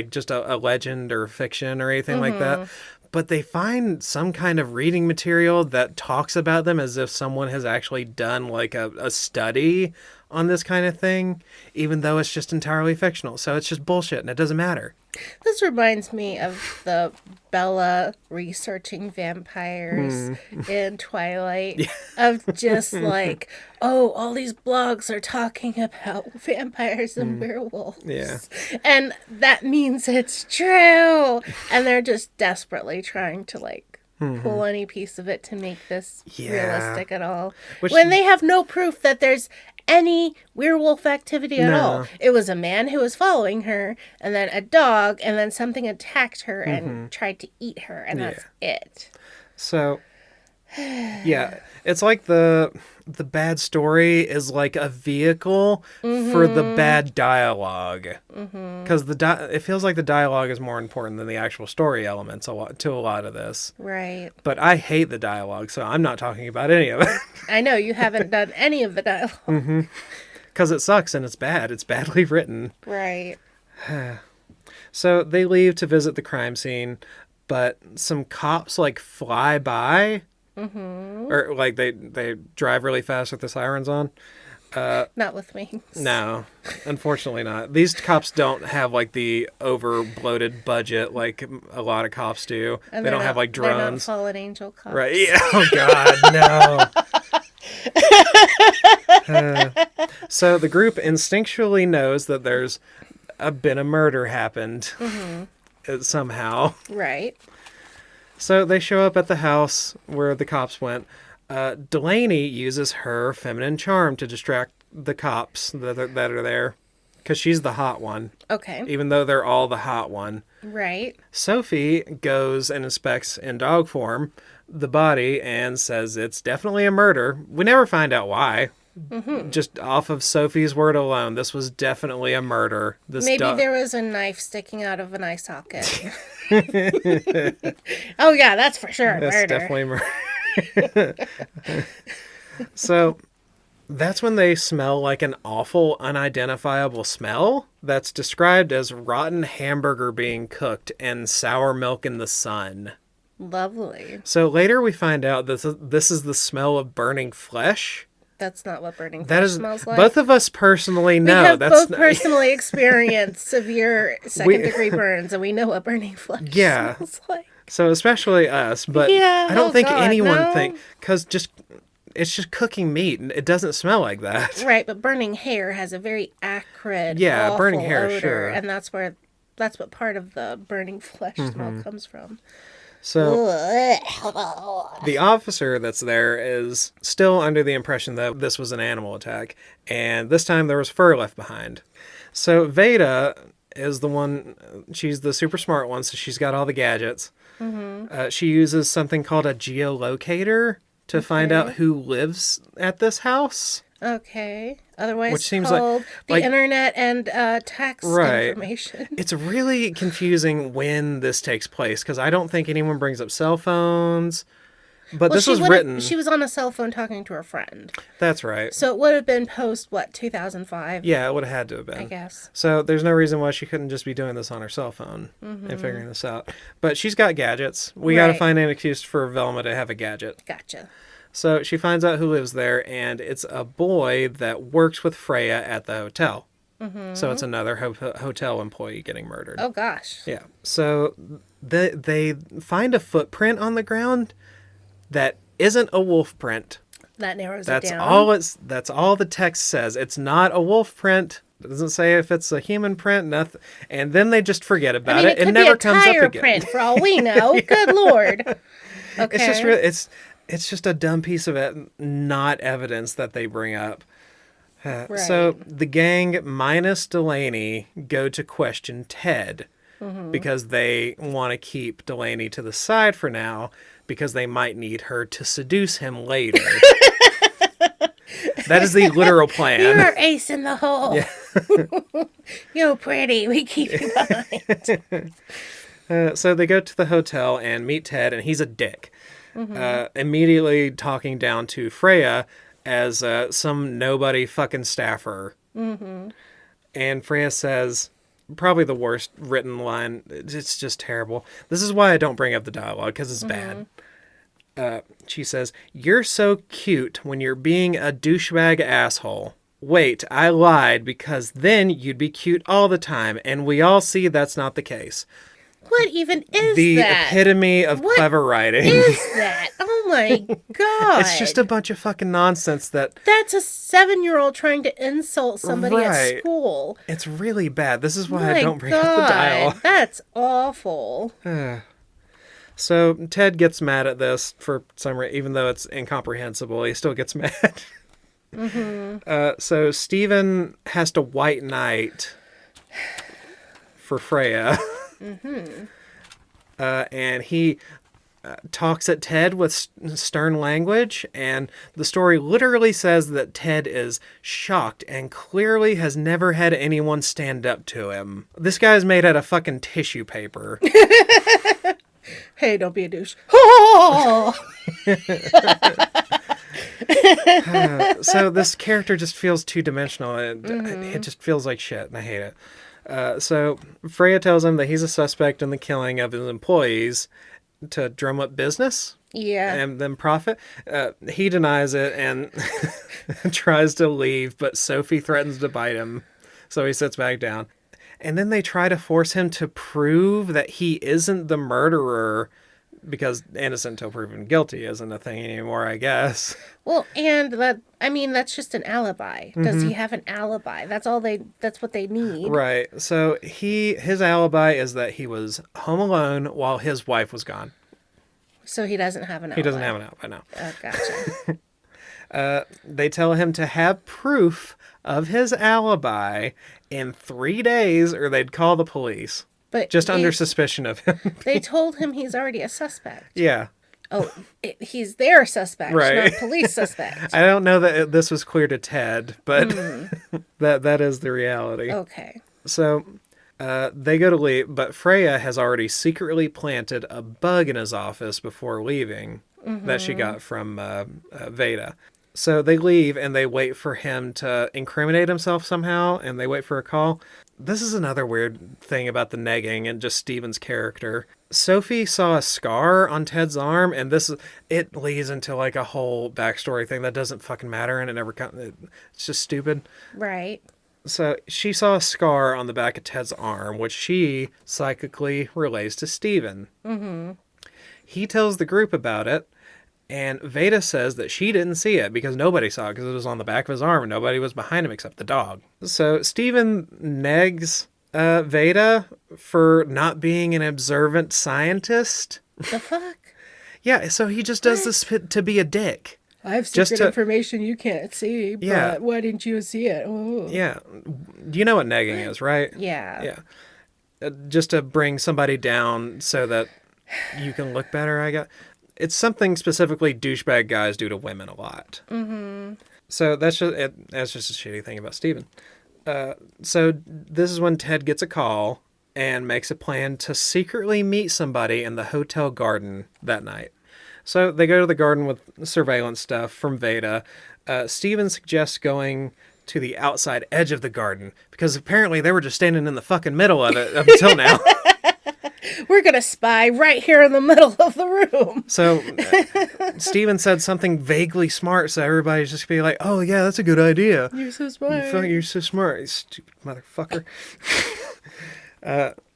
S2: just a legend or fiction or anything like that. But they find some kind of reading material that talks about them as if someone has actually done like a study on this kind of thing, even though it's just entirely fictional. So it's just bullshit and it doesn't matter.
S1: This reminds me of the Bella researching vampires in Twilight. Yeah. Of just like, oh, all these blogs are talking about vampires and werewolves.
S2: Yeah. And
S1: that means it's true. And they're just desperately trying to like pull any piece of it to make this realistic at all. When they have no proof that there's any werewolf activity at all. It was a man who was following her, and then a dog, and then something attacked her and tried to eat her, and that's it.
S2: So, yeah, it's like the bad story is like a vehicle for the bad dialogue. Because it feels like the dialogue is more important than the actual story elements to a lot of this.
S1: Right.
S2: But I hate the dialogue, so I'm not talking about any of it.
S1: I know, you haven't done any of the dialogue.
S2: Because it sucks and it's bad. It's badly written.
S1: Right.
S2: So they leave to visit the crime scene, but some cops like fly by. Or like they drive really fast with the sirens on.
S1: Not with wings.
S2: No, unfortunately not. These cops don't have like the over bloated budget like a lot of cops do.
S1: And
S2: they don't have like drones.
S1: They're not fallen angel cops.
S2: Right? Yeah. Oh God, no. So the group instinctually knows that there's been a murder happened somehow.
S1: Right.
S2: So they show up at the house where the cops went. Delaney uses her feminine charm to distract the cops that are there. Because she's the hot one.
S1: Okay.
S2: Even though they're all the hot one.
S1: Right.
S2: Sophie goes and inspects in dog form the body and says it's definitely a murder. We never find out why. Just off of Sophie's word alone, this was definitely a murder.
S1: Maybe there was a knife sticking out of an eye socket. Oh, yeah, that's for sure.
S2: That's
S1: murder.
S2: Definitely murder. So that's when they smell like an awful, unidentifiable smell that's described as rotten hamburger being cooked and sour milk in the sun.
S1: Lovely.
S2: So later we find out this is the smell of burning flesh.
S1: That's not what burning flesh smells like.
S2: Both of us personally know.
S1: We have both personally experienced severe second-degree burns, and we know what burning flesh smells like.
S2: So especially us, but I don't think anyone think, because it's just cooking meat, and it doesn't smell like that.
S1: Right, but burning hair has a very acrid, awful
S2: burning hair,
S1: odor,
S2: sure.
S1: and that's what part of the burning flesh smell comes from.
S2: So the officer that's there is still under the impression that this was an animal attack, and this time there was fur left behind. So Veda is the one, she's the super smart one, so she's got all the gadgets. She uses something called a geolocator to find out who lives at this house.
S1: Okay. Otherwise
S2: Which seems
S1: called the
S2: like
S1: internet and tax information.
S2: It's really confusing when this takes place, because I don't think anyone brings up cell phones. But this was written...
S1: She was on a cell phone talking to her friend.
S2: That's right.
S1: So it would have been post, 2005?
S2: Yeah, it would have had to have been.
S1: I guess.
S2: So there's no reason why she couldn't just be doing this on her cell phone and figuring this out. But she's got gadgets. We got to find an excuse for Velma to have a gadget.
S1: Gotcha.
S2: So she finds out who lives there, and it's a boy that works with Freya at the hotel. So it's another hotel employee getting murdered.
S1: Oh, gosh.
S2: Yeah. So they find a footprint on the ground that isn't a wolf print.
S1: That narrows it down.
S2: That's all the text says. It's not a wolf print. It doesn't say if it's a human print, nothing. And then they just forget about it.
S1: It
S2: never
S1: could be
S2: comes up
S1: tire
S2: again.
S1: print for all we know. Good Lord. Okay.
S2: It's just really, it's just a dumb piece of not evidence that they bring up.
S1: Right.
S2: So the gang minus Delaney go to question Ted because they want to keep Delaney to the side for now because they might need her to seduce him later. That is the literal plan.
S1: You're ace in the hole.
S2: Yeah.
S1: You're pretty. We keep you behind.
S2: So they go to the hotel and meet Ted, and he's a dick. Immediately talking down to Freya as some nobody fucking staffer. And Freya says, probably the worst written line, it's just terrible. This is why I don't bring up the dialogue, because it's bad. She says, "You're so cute when you're being a douchebag asshole. Wait, I lied, because then you'd be cute all the time, and we all see that's not the case."
S1: What even is
S2: the
S1: that?
S2: epitome of clever writing.
S1: What is that? Oh my God.
S2: It's just a bunch of fucking nonsense that...
S1: That's a 7-year-old trying to insult somebody at school.
S2: It's really bad. This is why I don't bring up the dialogue.
S1: That's awful.
S2: So Ted gets mad at this for some reason, even though it's incomprehensible. He still gets mad. So Stephen has to white knight for Freya. And he talks at Ted with stern language, and the story literally says that Ted is shocked and clearly has never had anyone stand up to him. This guy's made out of fucking tissue paper.
S1: Hey, don't be a douche. Oh!
S2: So this character just feels two-dimensional. It just feels like shit, and I hate it. So Freya tells him that he's a suspect in the killing of his employees to drum up business.
S1: Yeah.
S2: And then profit. He denies it and tries to leave, but Sophie threatens to bite him. So he sits back down. And then they try to force him to prove that he isn't the murderer, because innocent until proven guilty isn't a thing anymore, I guess.
S1: Well, and that's just an alibi. Does he have an alibi? That's what they need.
S2: Right. So his alibi is that he was home alone while his wife was gone.
S1: So he doesn't have an alibi.
S2: He doesn't have an alibi, no.
S1: Oh,
S2: gotcha. They tell him to have proof of his alibi in 3 days or they'd call the police.
S1: But
S2: just under suspicion of him.
S1: They told him he's already a suspect.
S2: Yeah.
S1: He's their suspect,
S2: Right.
S1: not police suspect.
S2: I don't know that this was clear to Ted, but that is the reality.
S1: Okay.
S2: So they go to leave, but Freya has already secretly planted a bug in his office before leaving that she got from Veda. So they leave and they wait for him to incriminate himself somehow, and they wait for a call. This is another weird thing about the negging and just Steven's character. Sophie saw a scar on Ted's arm, and it leads into like a whole backstory thing that doesn't fucking matter, and it's just stupid.
S1: Right.
S2: So she saw a scar on the back of Ted's arm, which she psychically relays to Steven. Mm-hmm. He tells the group about it, and Veda says that she didn't see it because nobody saw it because it was on the back of his arm and nobody was behind him except the dog. So Steven negs Veda for not being an observant scientist.
S1: The fuck?
S2: Yeah, so he just does this to be a dick.
S1: I have secret information you can't see, but why didn't you see it? Oh.
S2: Yeah. You know what negging is, right?
S1: Yeah.
S2: Yeah. Just to bring somebody down so that you can look better, I guess. It's something specifically douchebag guys do to women a lot. Mm-hmm. So that's just a shitty thing about Steven. So this is when Ted gets a call and makes a plan to secretly meet somebody in the hotel garden that night. So they go to the garden with surveillance stuff from Veda. Steven suggests going to the outside edge of the garden because apparently they were just standing in the fucking middle of it up until now.
S1: We're going to spy right here in the middle of the room.
S2: So Steven said something vaguely smart, so everybody's just going to be like, oh, yeah, that's a good idea.
S1: You're so smart.
S2: You're so smart, you stupid motherfucker.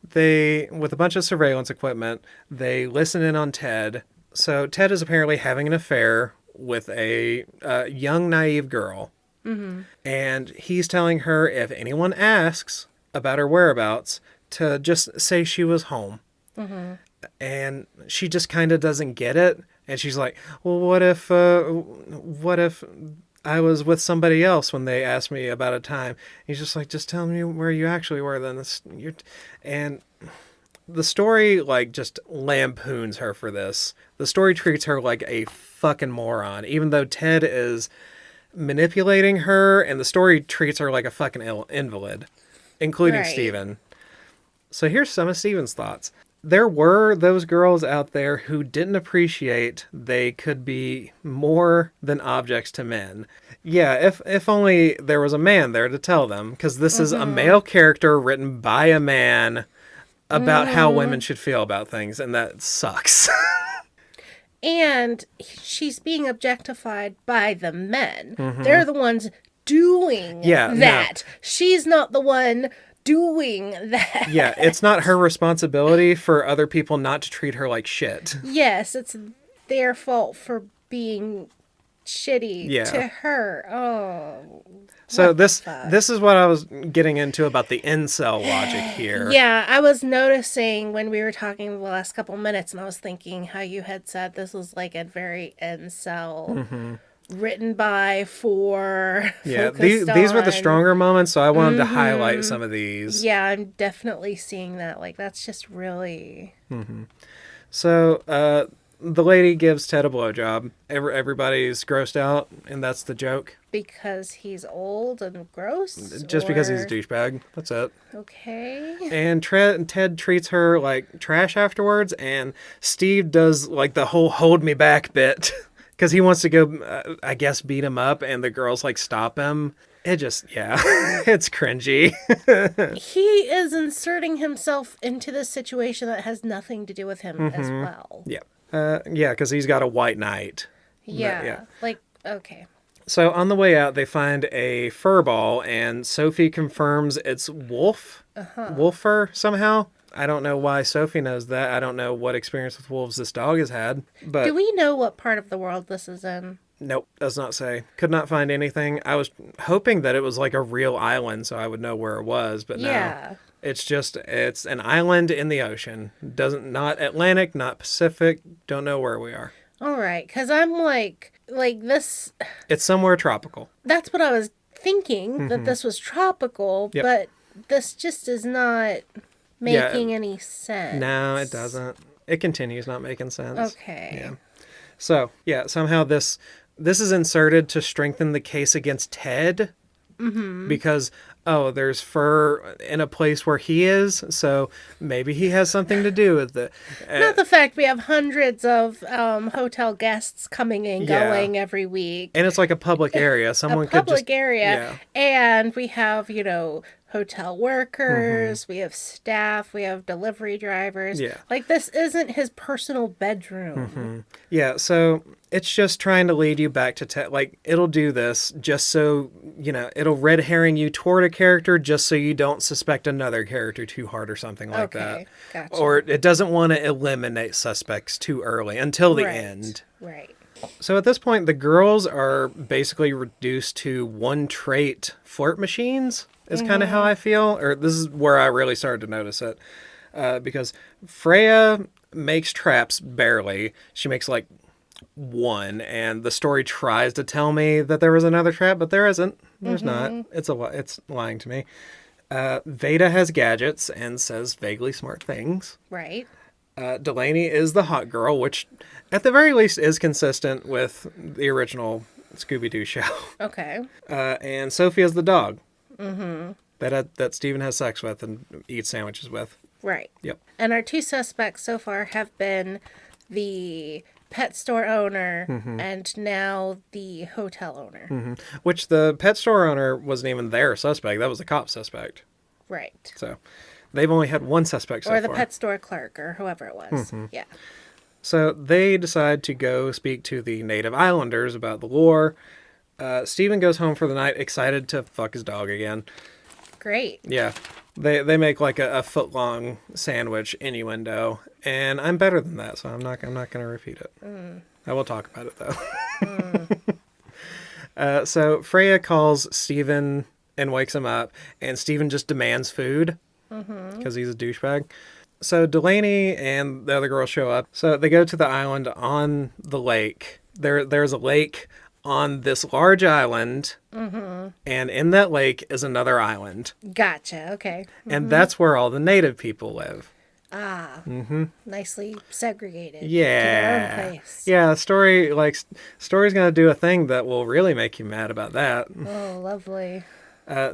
S2: They, with a bunch of surveillance equipment, they listen in on Ted. So Ted is apparently having an affair with a young, naive girl. Mm-hmm. And he's telling her if anyone asks about her whereabouts, to just say she was home. Mm-hmm. And she just kind of doesn't get it. And she's like, well, what if I was with somebody else when they asked me about a time? He's just like, just tell me where you actually were then. And the story, like, just lampoons her for this. The story treats her like a fucking moron, even though Ted is manipulating her, and the story treats her like a fucking invalid, including Steven. So here's some of Steven's thoughts. There were those girls out there who didn't appreciate they could be more than objects to men. Yeah, if only there was a man there to tell them, because this is a male character written by a man about how women should feel about things, and that sucks.
S1: And she's being objectified by the men. Mm-hmm. They're the ones doing that. No. She's not the one doing that.
S2: Yeah, it's not her responsibility for other people not to treat her like shit.
S1: Yes, it's their fault for being shitty to her. Oh.
S2: So this is what I was getting into about the incel logic here.
S1: Yeah, I was noticing when we were talking the last couple minutes, and I was thinking how you had said this was like a very incel written by, for,
S2: these were the stronger moments, so I wanted to highlight some of these.
S1: Yeah, I'm definitely seeing that. Like, that's just really...
S2: So, the lady gives Ted a blowjob. Everybody's grossed out, and that's the joke.
S1: Because he's old and gross?
S2: Just because he's a douchebag. That's it.
S1: Okay.
S2: And Ted treats her like trash afterwards, and Steve does like the whole hold me back bit. Because he wants to go, I guess, beat him up, and the girls, like, stop him. It just, it's cringy.
S1: He is inserting himself into this situation that has nothing to do with him as well.
S2: Yeah. Because he's got a white knight.
S1: Yeah. Like, okay.
S2: So on the way out, they find a fur ball, and Sophie confirms it's wolf fur somehow. I don't know why Sophie knows that. I don't know what experience with wolves this dog has had. But
S1: do we know what part of the world this is in?
S2: Nope, does not say. Could not find anything. I was hoping that it was like a real island so I would know where it was, but no. It's an island in the ocean. Not Atlantic, not Pacific. Don't know where we are.
S1: All right, because I'm like this...
S2: It's somewhere tropical.
S1: That's what I was thinking, that this was tropical, but this just is not... making any sense.
S2: No, it doesn't. It continues not making sense.
S1: Okay.
S2: Yeah. So, yeah, somehow this is inserted to strengthen the case against Ted. Because, there's fur in a place where he is, so maybe he has something to do with it.
S1: Not the fact we have hundreds of hotel guests coming and
S2: Yeah.
S1: going every week.
S2: And it's like a public area. Someone could just...
S1: Public area.
S2: Yeah.
S1: And we have, hotel workers, we have staff, we have delivery drivers.
S2: Yeah.
S1: Like, this isn't his personal bedroom.
S2: Yeah, so it's just trying to lead you back to Ted. Like, it'll do this just so, it'll red herring you toward a character just so you don't suspect another character too hard or something like that.
S1: Gotcha.
S2: Or it doesn't want to eliminate suspects too early until the end.
S1: Right.
S2: So at this point, the girls are basically reduced to one trait flirt machines, is kind of how I feel. Or this is where I really started to notice it. Because Freya makes traps barely. She makes like one, and the story tries to tell me that there was another trap, but there isn't. There's not. It's lying to me. Veda has gadgets and says vaguely smart things.
S1: Right.
S2: Delaney is the hot girl, which at the very least is consistent with the original Scooby Doo show.
S1: Okay.
S2: And Sophie is the dog. That Steven has sex with and eats sandwiches with.
S1: Right.
S2: Yep.
S1: And our two suspects so far have been the pet store owner and now the hotel owner.
S2: Which the pet store owner wasn't even their suspect. That was the cop suspect.
S1: Right.
S2: So they've only had one suspect so far.
S1: Or the pet store clerk or whoever it was. Yeah.
S2: So they decide to go speak to the native islanders about the lore. Steven goes home for the night, excited to fuck his dog again.
S1: Great.
S2: Yeah. They make like a foot-long sandwich innuendo, and I'm better than that, so I'm not going to repeat it. I will talk about it, though. So Freya calls Steven and wakes him up, and Steven just demands food because he's a douchebag. So Delaney and the other girl show up. So they go to the island on the lake. There's a lake on this large island, and in that lake is another island.
S1: Gotcha. Okay.
S2: And that's where all the native people live.
S1: Ah. Nicely segregated.
S2: Yeah.
S1: To their own place.
S2: Yeah, story's gonna do a thing that will really make you mad about that.
S1: Oh, lovely.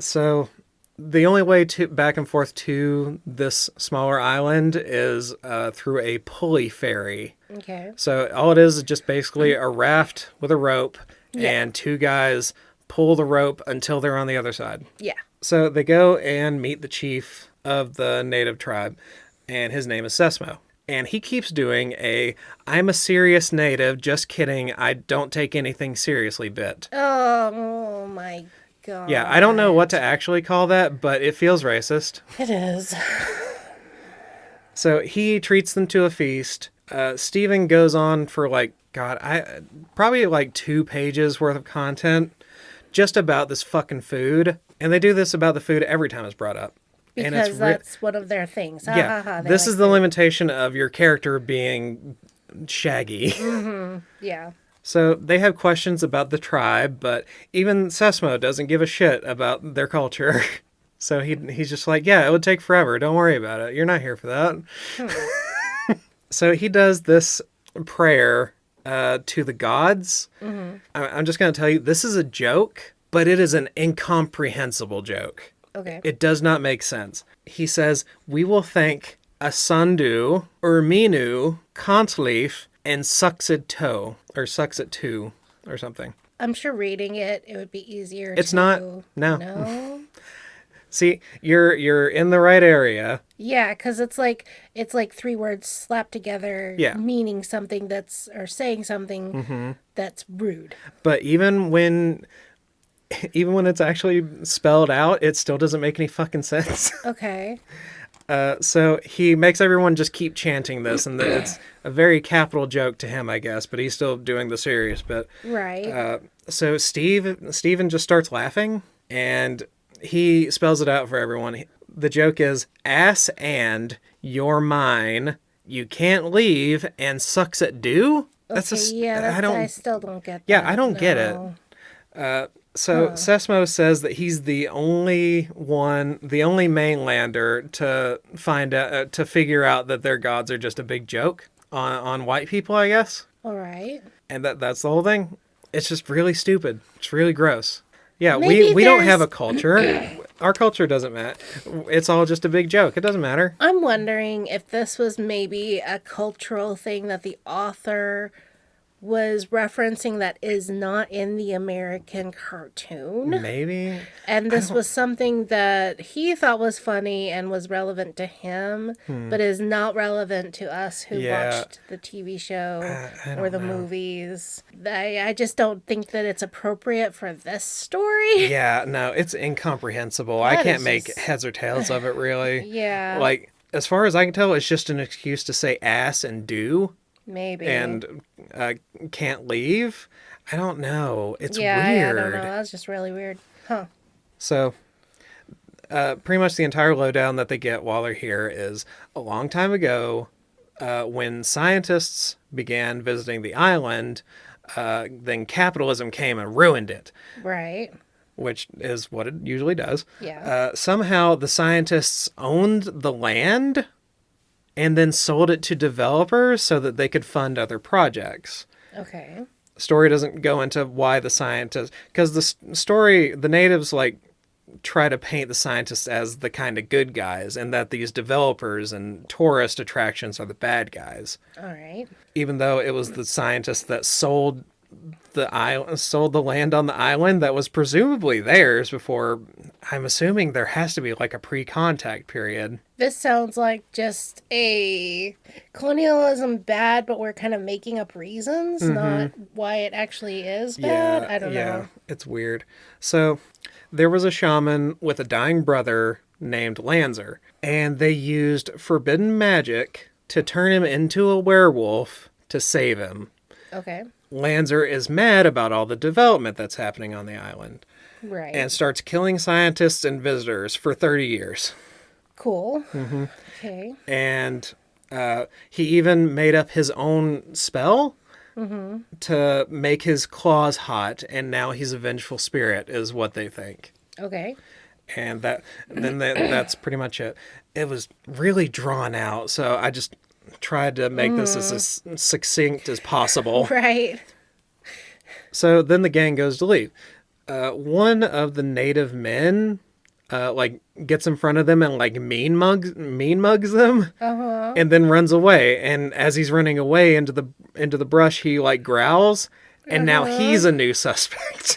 S2: So the only way to back and forth to this smaller island is through a pulley ferry.
S1: Okay.
S2: So all it is just basically a raft with a rope, and two guys pull the rope until they're on the other side.
S1: Yeah.
S2: So they go and meet the chief of the native tribe, and his name is Sesmo. And he keeps doing I'm a serious native, just kidding, I don't take anything seriously bit.
S1: Oh my God.
S2: Yeah, I don't know what to actually call that, but it feels racist.
S1: It is.
S2: So he treats them to a feast. Steven goes on for probably like 2 pages worth of content just about this fucking food. And they do this about the food every time it's brought up.
S1: Because that's one of their things.
S2: Yeah, this is the limitation of your character being shaggy.
S1: Yeah.
S2: So they have questions about the tribe, but even Sesmo doesn't give a shit about their culture. So he's just like, yeah, it would take forever. Don't worry about it. You're not here for that. So he does this prayer to the gods. I'm just going to tell you, this is a joke, but it is an incomprehensible joke.
S1: Okay.
S2: It does not make sense. He says, we will thank Asandu, Urminu, Contleaf, and Suxit Toe, or Suxit Two, or something.
S1: I'm sure reading it would be easier.
S2: It's not. No.
S1: No.
S2: See, you're in the right area.
S1: Yeah, because it's like 3 words slapped together, meaning something or saying something that's rude.
S2: But even when it's actually spelled out, it still doesn't make any fucking sense.
S1: Okay.
S2: So he makes everyone just keep chanting this, and it's a very capital joke to him, I guess, but he's still doing the serious bit.
S1: Right.
S2: So Steven just starts laughing, and he spells it out for everyone. The joke is, ass and you're mine, you can't leave, and sucks at do?
S1: I still don't get that.
S2: Yeah, I don't get it. So Sesmo says that he's the only mainlander to figure out that their gods are just a big joke on white people, I guess.
S1: All right.
S2: And that's the whole thing. It's just really stupid. It's really gross. Yeah,
S1: Maybe
S2: we don't have
S1: there's-
S2: a culture. Our culture doesn't matter. It's all just a big joke. It doesn't matter.
S1: I'm wondering if this was maybe a cultural thing that the author was referencing that is not in the American cartoon.
S2: Maybe.
S1: And this was something that he thought was funny and was relevant to him, but is not relevant to us who
S2: Yeah.
S1: watched the TV show
S2: I
S1: or the
S2: don't know.
S1: movies. I just don't think that it's appropriate for this story.
S2: Yeah, no, it's incomprehensible. I
S1: That
S2: can't
S1: is
S2: make
S1: just-
S2: heads or tails of it, really.
S1: Yeah.
S2: Like, as far as I can tell, it's just an excuse to say ass and do
S1: Maybe.
S2: and can't leave. I don't know. It's
S1: I
S2: weird.
S1: don't know. That's just really weird. Huh.
S2: So, pretty much the entire lowdown that they get while they're here is a long time ago, when scientists began visiting the island, then capitalism came and ruined it,
S1: Right.
S2: which is what it usually does.
S1: Yeah.
S2: Somehow the scientists owned the land and then sold it to developers so that they could fund other projects.
S1: Okay.
S2: Story doesn't go into why the scientists, because the natives like try to paint the scientists as the kind of good guys, and that these developers and tourist attractions are the bad guys,
S1: All right.
S2: even though it was the scientists that sold the land on the island that was presumably theirs before. I'm assuming there has to be like a pre-contact period.
S1: This sounds like just a colonialism bad, but we're kind of making up reasons, not why it actually is bad. I don't know.
S2: It's weird. So there was a shaman with a dying brother named Lanzer, and they used forbidden magic to turn him into a werewolf to save him.
S1: Okay.
S2: Lanzer is mad about all the development that's happening on the island
S1: Right.
S2: and starts killing scientists and visitors for 30 years.
S1: Cool. Okay.
S2: And he even made up his own spell to make his claws hot, and now he's a vengeful spirit, is what they think.
S1: Okay.
S2: And that's pretty much it. It was really drawn out, so I just tried to make this as succinct as possible.
S1: Right.
S2: So then the gang goes to leave. One of the native men gets in front of them and like mean mugs them, and then runs away. And as he's running away into the brush, he like growls, and now he's a new suspect.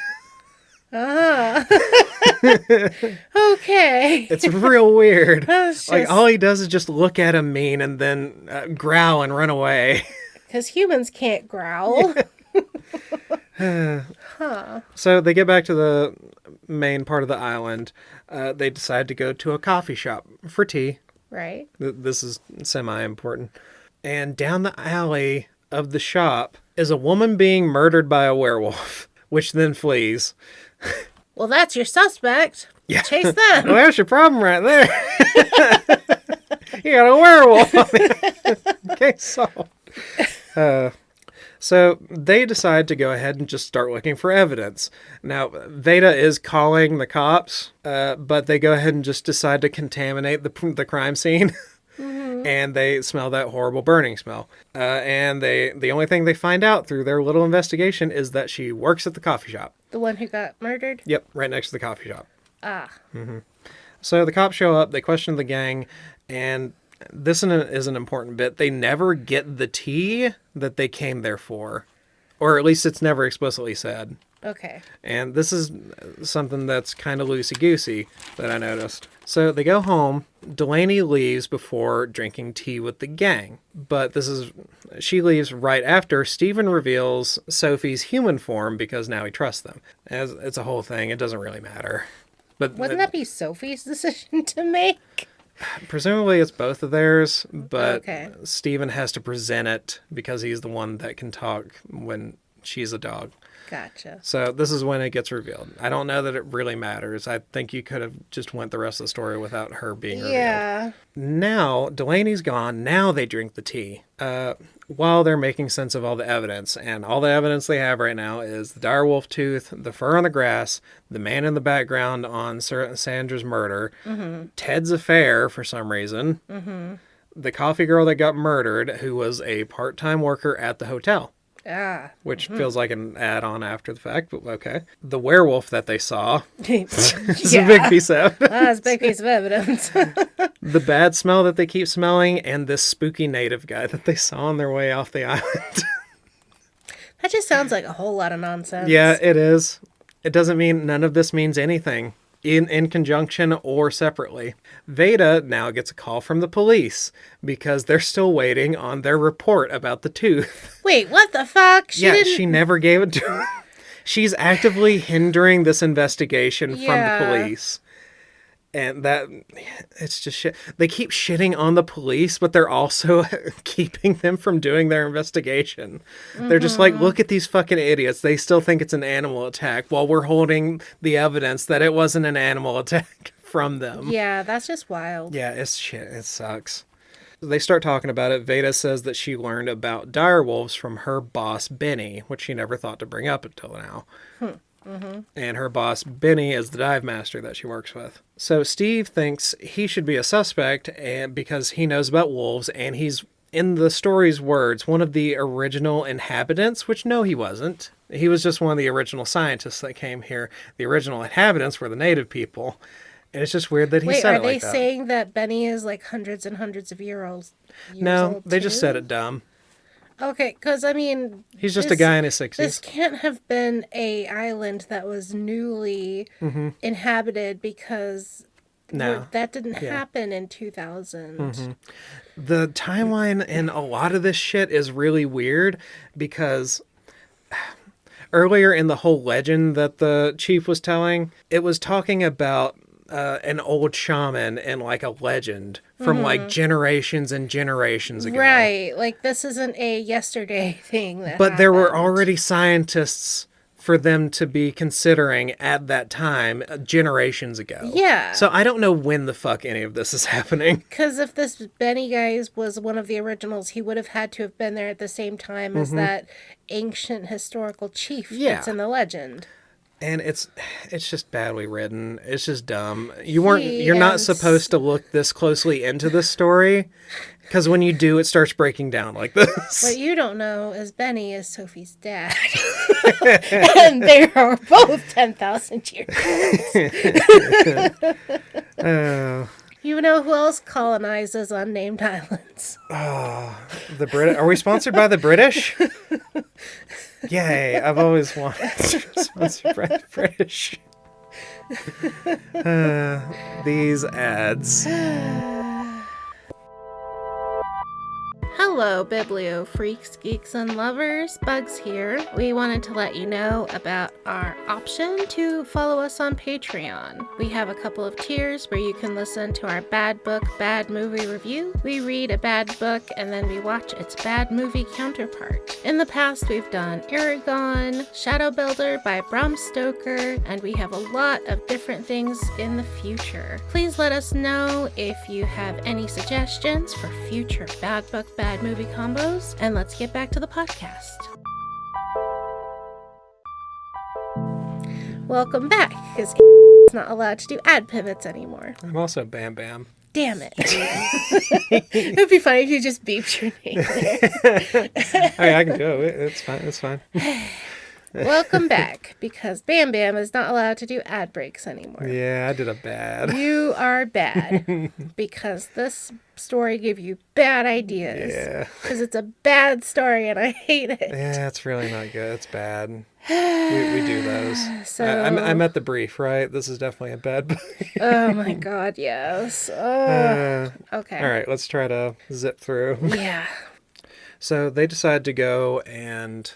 S1: Okay.
S2: It's real weird.
S1: That's
S2: Like
S1: just
S2: all he does is just look at him mean and then growl and run away.
S1: because humans can't growl.
S2: So they get back to the main part of the island. They decide to go to a coffee shop for tea.
S1: Right.
S2: This is semi-important. And down the alley of the shop is a woman being murdered by a werewolf, which then flees.
S1: Well, that's your suspect.
S2: Yeah.
S1: Chase them.
S2: Well, there's your problem right there. You got a werewolf on the case solved. So they decide to go ahead and just start looking for evidence. Now, Veda is calling the cops, but they go ahead and just decide to contaminate the crime scene. And they smell that horrible burning smell. And the only thing they find out through their little investigation is that she works at the coffee shop.
S1: The one who got murdered?
S2: Yep, right next to the coffee shop.
S1: Ah.
S2: So the cops show up, they question the gang, and this is an important bit. They never get the tea that they came there for. Or at least it's never explicitly said.
S1: Okay.
S2: And this is something that's kind of loosey-goosey that I noticed. So they go home. Delaney leaves before drinking tea with the gang. But she leaves right after Stephen reveals Sophie's human form because now he trusts them. It's a whole thing. It doesn't really matter. But
S1: Wouldn't that be Sophie's decision to make?
S2: presumably it's both of theirs, but
S1: Okay.
S2: Stephen has to present it because he's the one that can talk when she's a dog.
S1: Gotcha.
S2: So this is when it gets revealed. I don't know that it really matters. I think you could have just went the rest of the story without her being revealed.
S1: Yeah.
S2: Now, Delaney's gone. Now they drink the tea. While they're making sense of all the evidence. And all the evidence they have right now is the direwolf tooth, the fur on the grass, the man in the background on Sandra's murder, Ted's affair for some reason, the coffee girl that got murdered, who was a part-time worker at the hotel. which feels like an add-on after the fact, but okay. The werewolf that they saw is a big piece of evidence.
S1: That's a big piece of evidence.
S2: The bad smell that they keep smelling, and this spooky native guy that they saw on their way off the island.
S1: That just sounds like a whole lot of nonsense.
S2: Yeah, it is. It doesn't mean none of this means anything. In conjunction or separately. Veda now gets a call from the police because they're still waiting on their report about the tooth.
S1: Wait, what the fuck?
S2: She never gave it to him. She's actively hindering this investigation from the police. And it's just shit. They keep shitting on the police, but they're also keeping them from doing their investigation. They're just like, look at these fucking idiots. They still think it's an animal attack while we're holding the evidence that it wasn't an animal attack from them.
S1: Yeah, that's just wild.
S2: Yeah, it's shit. It sucks. They start talking about it. Veda says that she learned about direwolves from her boss, Benny, which she never thought to bring up until now. And her boss, Benny, is the dive master that she works with. So Steve thinks he should be a suspect because he knows about wolves, and he's, in the story's words, one of the original inhabitants, which no, he wasn't. He was just one of the original scientists that came here. The original inhabitants were the native people. And it's just weird that he said it like that.
S1: Wait, are they saying that Benny is like hundreds and hundreds of years old?
S2: No, they just said it dumb.
S1: Okay, because, I mean...
S2: He's just a guy in his 60s.
S1: This can't have been a island that was newly inhabited because that didn't happen in 2000.
S2: The timeline in a lot of this shit is really weird because earlier in the whole legend that the chief was telling, it was talking about an old shaman and like a legend from like generations and generations ago.
S1: Right. Like this isn't a yesterday thing.
S2: But there were already scientists for them to be considering at that time generations ago.
S1: Yeah.
S2: So I don't know when the fuck any of this is happening.
S1: Because if this Benny guy was one of the originals, he would have had to have been there at the same time as that ancient historical chief that's in the legend.
S2: And it's just badly written. It's just dumb. You're not supposed to look this closely into this story, because when you do, it starts breaking down like this.
S1: What you don't know is Benny is Sophie's dad. And they are both 10,000 years. You know who else colonizes unnamed islands?
S2: The Brit. Are we sponsored by the British? Yay! I've always wanted to be sponsored by the British. These ads.
S1: Hello, Biblio freaks, geeks, and lovers. Bugs here. We wanted to let you know about our option to follow us on Patreon. We have a couple of tiers where you can listen to our bad book, bad movie review. We read a bad book and then we watch its bad movie counterpart. In the past, we've done Aragon, Shadow Builder by Bram Stoker, and we have a lot of different things in the future. Please let us know if you have any suggestions for future bad book, bad movie combos, and let's get back to the podcast. Welcome back, because it's not allowed to do ad pivots anymore.
S2: I'm also Bam Bam.
S1: Damn it. It would be funny if you just beeped your name there.
S2: I can go. It's fine. It's fine.
S1: Welcome back, because Bam Bam is not allowed to do ad breaks anymore.
S2: Yeah, I did a bad.
S1: You are bad, because this story gave you bad ideas.
S2: Yeah.
S1: Because it's a bad story and I hate it.
S2: Yeah, it's really not good. It's bad. We do those.
S1: So
S2: I met the brief, right? This is definitely a bad book.
S1: Oh my god, yes. Okay.
S2: All right, let's try to zip through.
S1: Yeah.
S2: So they decide to go and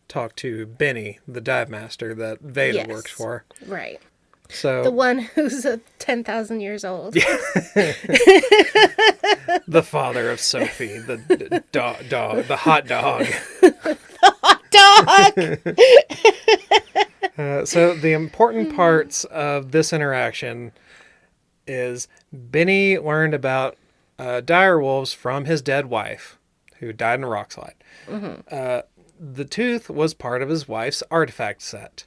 S2: talk to Benny, the dive master that Veda works for.
S1: Right.
S2: So
S1: the one who's 10,000 years old.
S2: Yeah. The father of Sophie, the dog, the hot dog. So the important parts of this interaction is Benny learned about dire wolves from his dead wife, who died in a rock slide. The tooth was part of his wife's artifact set.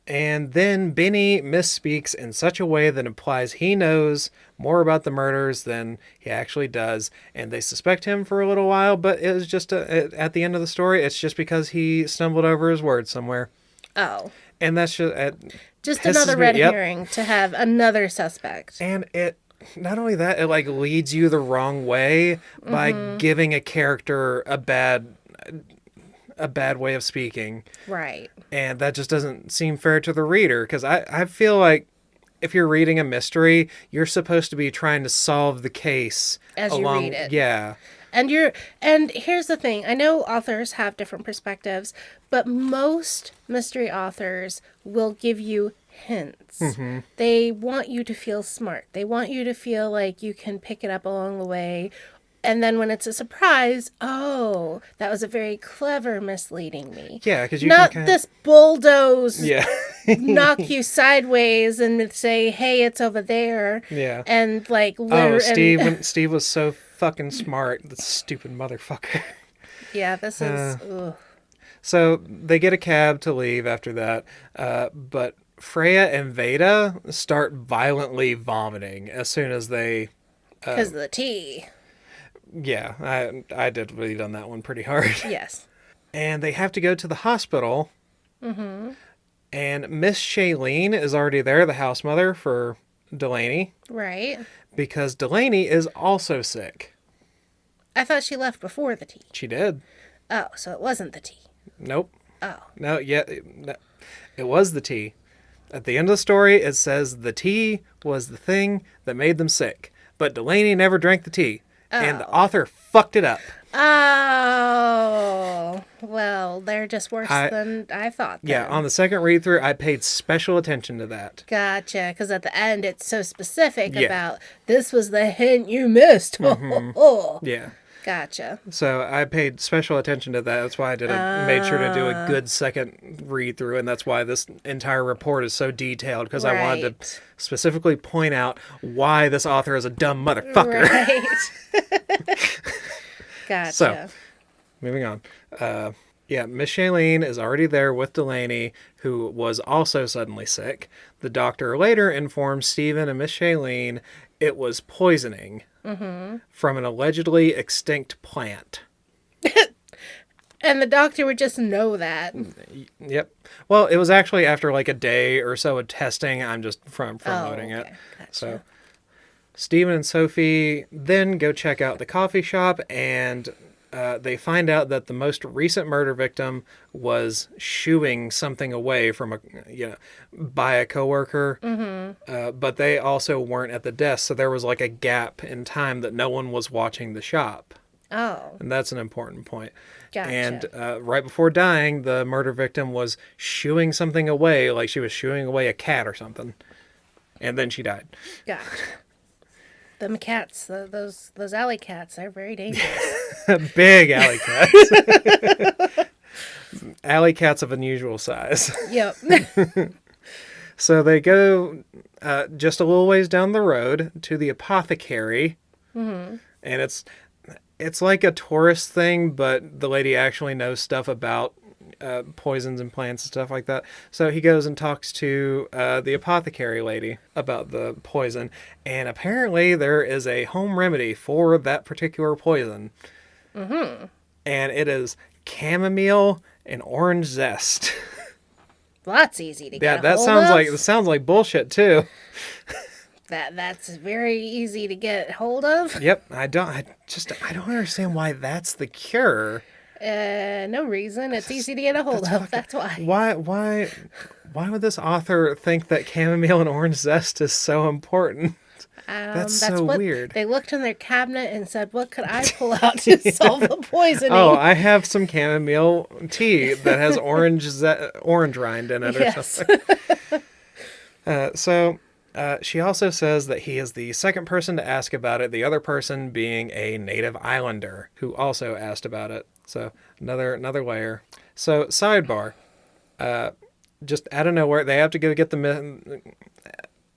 S2: And then Benny misspeaks in such a way that implies he knows more about the murders than he actually does. And they suspect him for a little while, but it was just at the end of the story, it's just because he stumbled over his words somewhere.
S1: Oh.
S2: And that's
S1: just another red herring to have another suspect.
S2: And it, not only that, it like leads you the wrong way by giving a character a bad way of speaking.
S1: Right.
S2: And that just doesn't seem fair to the reader, because I feel like if you're reading a mystery, you're supposed to be trying to solve the case
S1: as you read it.
S2: Yeah.
S1: And here's the thing. I know authors have different perspectives, but most mystery authors will give you hints.
S2: Mm-hmm.
S1: They want you to feel smart. They want you to feel like you can pick it up along the way. And then when it's a surprise, oh, that was a very clever misleading me.
S2: Yeah, because you
S1: not
S2: can
S1: this bulldoze.
S2: Yeah.
S1: Knock you sideways and say, "Hey, it's over there."
S2: Yeah.
S1: And like,
S2: Steve was so fucking smart. The stupid motherfucker.
S1: Yeah, this is. Ugh.
S2: So they get a cab to leave after that, but Freya and Veda start violently vomiting as soon as they.
S1: Because of the tea.
S2: Yeah, I did read on that one pretty hard.
S1: Yes.
S2: And they have to go to the hospital. Mm-hmm. And Miss Shailene is already there, the house mother for Delaney.
S1: Right.
S2: Because Delaney is also sick.
S1: I thought she left before the tea.
S2: She did.
S1: Oh, so it wasn't the tea.
S2: Nope.
S1: Oh.
S2: No, yeah, it was the tea. At the end of the story, it says the tea was the thing that made them sick. But Delaney never drank the tea. Oh. And the author fucked it up.
S1: Oh, well, they're just worse than I thought. Then.
S2: Yeah, on the second read through, I paid special attention to that.
S1: Gotcha, because at the end, it's so specific about this was the hint you missed. Mm-hmm.
S2: Yeah.
S1: Gotcha.
S2: So I paid special attention to that. That's why I made sure to do a good second read through, and that's why this entire report is so detailed, because I wanted to specifically point out why this author is a dumb motherfucker.
S1: Right. Gotcha.
S2: So, moving on. Miss Shailene is already there with Delaney, who was also suddenly sick. The doctor later informs Stephen and Miss Shailene it was poisoning from an allegedly extinct plant.
S1: And the doctor would just know that.
S2: Yep. Well, it was actually after like a day or so of testing. I'm just front-loading it.
S1: Gotcha.
S2: So Stephen and Sophie then go check out the coffee shop, and they find out that the most recent murder victim was shooing something away from by a coworker. Mm-hmm. But they also weren't at the desk, so there was like a gap in time that no one was watching the shop.
S1: Oh.
S2: And that's an important point.
S1: Gotcha.
S2: And right before dying, the murder victim was shooing something away, like she was shooing away a cat or something. And then she died.
S1: Gotcha. Them cats, those alley cats, they're very dangerous.
S2: Big alley cats. Alley cats of unusual size.
S1: Yep.
S2: So they go just a little ways down the road to the apothecary. Mm-hmm. And it's like a tourist thing, but the lady actually knows stuff about poisons and plants and stuff like that. So he goes and talks to the apothecary lady about the poison, and apparently there is a home remedy for that particular poison. Mm-hmm. And it is chamomile and orange zest.
S1: Well, that's easy to get.
S2: Yeah, that sounds like bullshit too.
S1: That's very easy to get hold of.
S2: Yep, I don't understand why that's the cure.
S1: No reason. It's easy to get a hold of. That's why.
S2: Why would this author think that chamomile and orange zest is so important? That's so weird.
S1: They looked in their cabinet and said, "What could I pull out to solve the poisoning?"
S2: Oh, I have some chamomile tea that has orange rind in it or something. So she also says that he is the second person to ask about it, the other person being a native islander who also asked about it. So another layer. So sidebar, just out of nowhere, they have to go get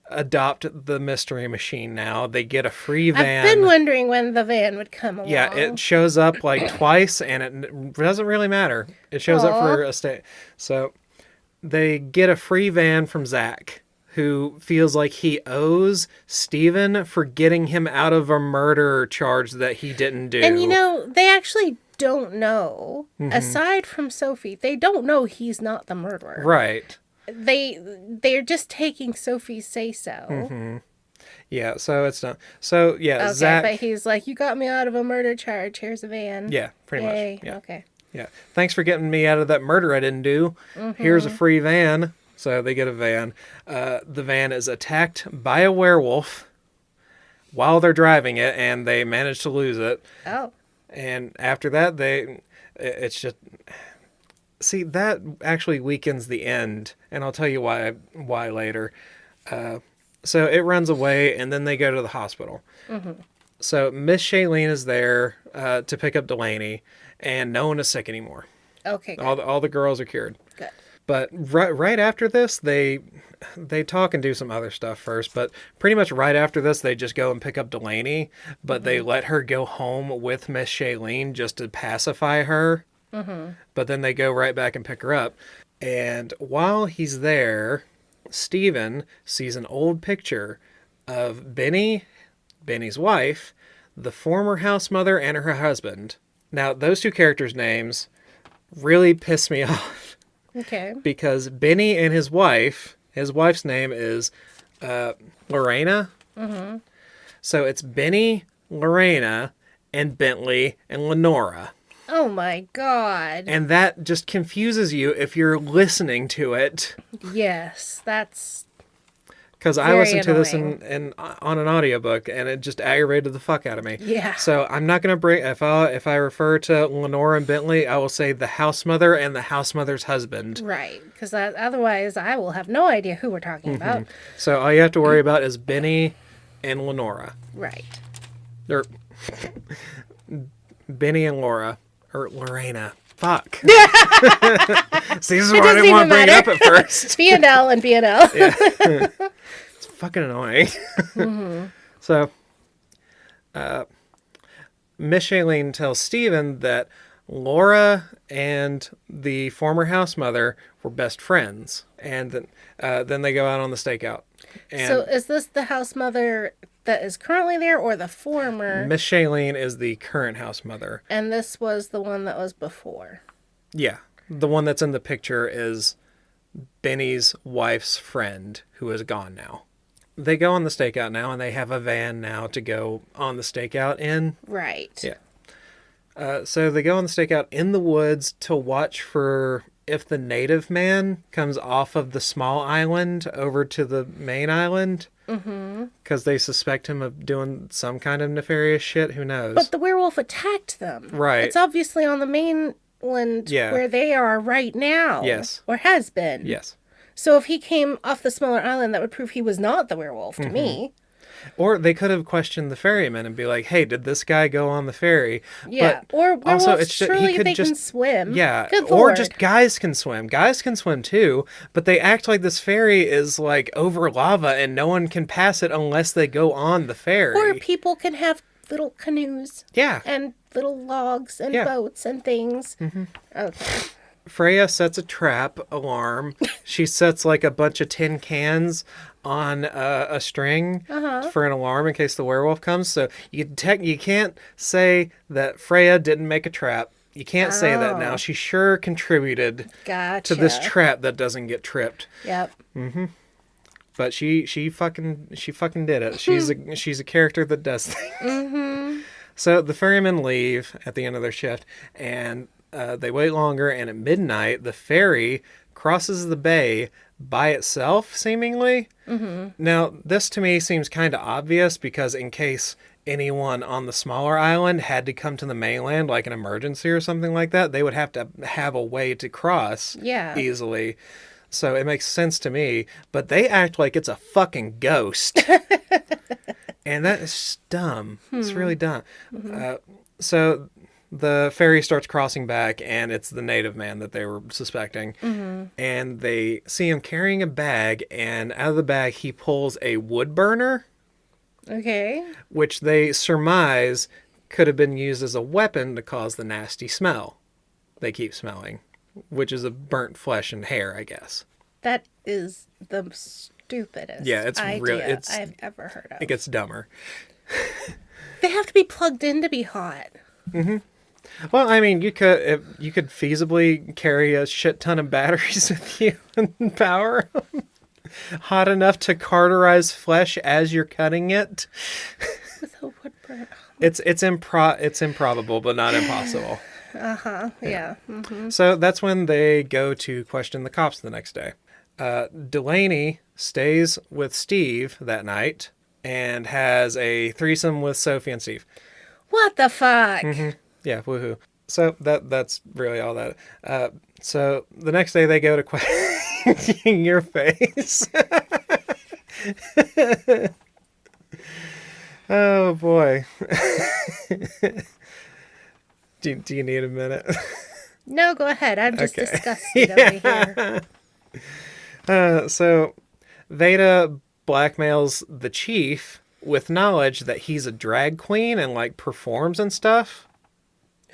S2: adopt the mystery machine now. They get a free van.
S1: I've been wondering when the van would come along.
S2: Yeah, it shows up like twice, and it doesn't really matter. It shows up for a stay. So they get a free van from Zach, who feels like he owes Steven for getting him out of a murder charge that he didn't do.
S1: And they actually don't know. Aside from Sophie, they don't know he's not the murderer.
S2: Right.
S1: They're just taking Sophie's say-so.
S2: Yeah, so it's not. So, yeah,
S1: Okay,
S2: Zach...
S1: but he's like, you got me out of a murder charge. Here's a van.
S2: Yeah, pretty
S1: Yay.
S2: much. Yeah.
S1: Okay.
S2: Yeah. Thanks for getting me out of that murder I didn't do. Here's a free van. So they get a van. The van is attacked by a werewolf while they're driving it, and they manage to lose it.
S1: Oh.
S2: And after that, it's just... See, that actually weakens the end, and I'll tell you why later. So it runs away, and then they go to the hospital. So Miss Shailene is there to pick up Delaney, and no one is sick anymore.
S1: Okay. Good.
S2: All the girls are cured.
S1: Good.
S2: But right after this, they talk and do some other stuff first. But pretty much right after this, they just go and pick up Delaney. But they let her go home with Miss Shailene just to pacify her. But then they go right back and pick her up. And while he's there, Steven sees an old picture of Benny's wife, the former house mother, and her husband. Now, those two characters' names really piss me off.
S1: Okay.
S2: Because Benny and his wife's name is Lorena. So it's Benny, Lorena, and Bentley, and Lenora.
S1: Oh my God.
S2: And that just confuses you if you're listening to it.
S1: Yes, that's...
S2: Because I listened to this on an audiobook, and it just aggravated the fuck out of me.
S1: Yeah.
S2: So I'm not going to bring... If I refer to Lenora and Bentley, I will say the house mother and the house mother's husband.
S1: Right. Because otherwise I will have no idea who we're talking about.
S2: So all you have to worry about is Benny and Lenora.
S1: Right.
S2: Or Benny and Laura. Or Lorena. Fuck. See, this is why I didn't want to bring it up at first.
S1: B&L and B&L.
S2: Yeah. It's fucking annoying. So, Miss Shailene tells Steven that Laura and the former house mother were best friends. And then they go out on the stakeout. And
S1: So is this the house mother that is currently there or the former?
S2: Miss Shailene is the current house mother.
S1: And this was the one that was before.
S2: Yeah. The one that's in the picture is Benny's wife's friend, who is gone now. They go on the stakeout now, and they have a van now to go on the stakeout in.
S1: Right.
S2: Yeah. So they go on the stakeout in the woods to watch for if the native man comes off of the small island over to the main island. Because they suspect him of doing some kind of nefarious shit. Who knows?
S1: But the werewolf attacked them.
S2: Right.
S1: It's obviously on the mainland where they are right now.
S2: Yes.
S1: Or has been.
S2: Yes.
S1: So if he came off the smaller island, that would prove he was not the werewolf to me.
S2: Or they could have questioned the ferryman and be like, hey, did this guy go on the ferry?
S1: Yeah.
S2: But
S1: or werewolves,
S2: also, it's just,
S1: surely
S2: he could
S1: they
S2: just,
S1: can swim.
S2: Yeah.
S1: Good
S2: Or
S1: Lord.
S2: just guys can swim. Guys can swim too, but they act like this ferry is like over lava and no one can pass it unless they go on the ferry.
S1: Or people can have little canoes.
S2: Yeah.
S1: And little logs and boats and things. Okay.
S2: Freya sets a trap alarm. She sets like a bunch of tin cans on a string for an alarm in case the werewolf comes. So you can't say that Freya didn't make a trap. You can't say that now. She sure contributed to this trap that doesn't get tripped.
S1: Yep.
S2: But she fucking did it. She's a character that does things. So the ferrymen leave at the end of their shift, and they wait longer. And at midnight, the ferry crosses the bay by itself, seemingly. Now, this to me seems kind of obvious because in case anyone on the smaller island had to come to the mainland, like an emergency or something like that, they would have to have a way to cross easily. So it makes sense to me, but they act like it's a fucking ghost. And that is dumb. It's really dumb. So the ferry starts crossing back, and it's the native man that they were suspecting. And they see him carrying a bag, and out of the bag he pulls a wood burner.
S1: Okay.
S2: Which they surmise could have been used as a weapon to cause the nasty smell they keep smelling, which is of burnt flesh and hair, I guess.
S1: That is the stupidest idea I've ever heard of.
S2: It gets dumber.
S1: They have to be plugged in to be hot.
S2: Mm-hmm. Well, I mean, you could feasibly carry a shit ton of batteries with you and power them. Hot enough to cauterize flesh as you're cutting it.
S1: With a wood burn.
S2: It's improbable, but not impossible.
S1: Yeah. Mm-hmm.
S2: So that's when they go to question the cops the next day. Delaney stays with Steve that night and has a threesome with Sophie and Steve.
S1: What the fuck?
S2: Mm-hmm. Yeah, woohoo. So that's really all that. So the next day they go to question your face. Oh boy. Do you need a minute?
S1: No, go ahead. I'm just disgusted over here.
S2: So Veda blackmails the chief with knowledge that he's a drag queen and like performs and stuff.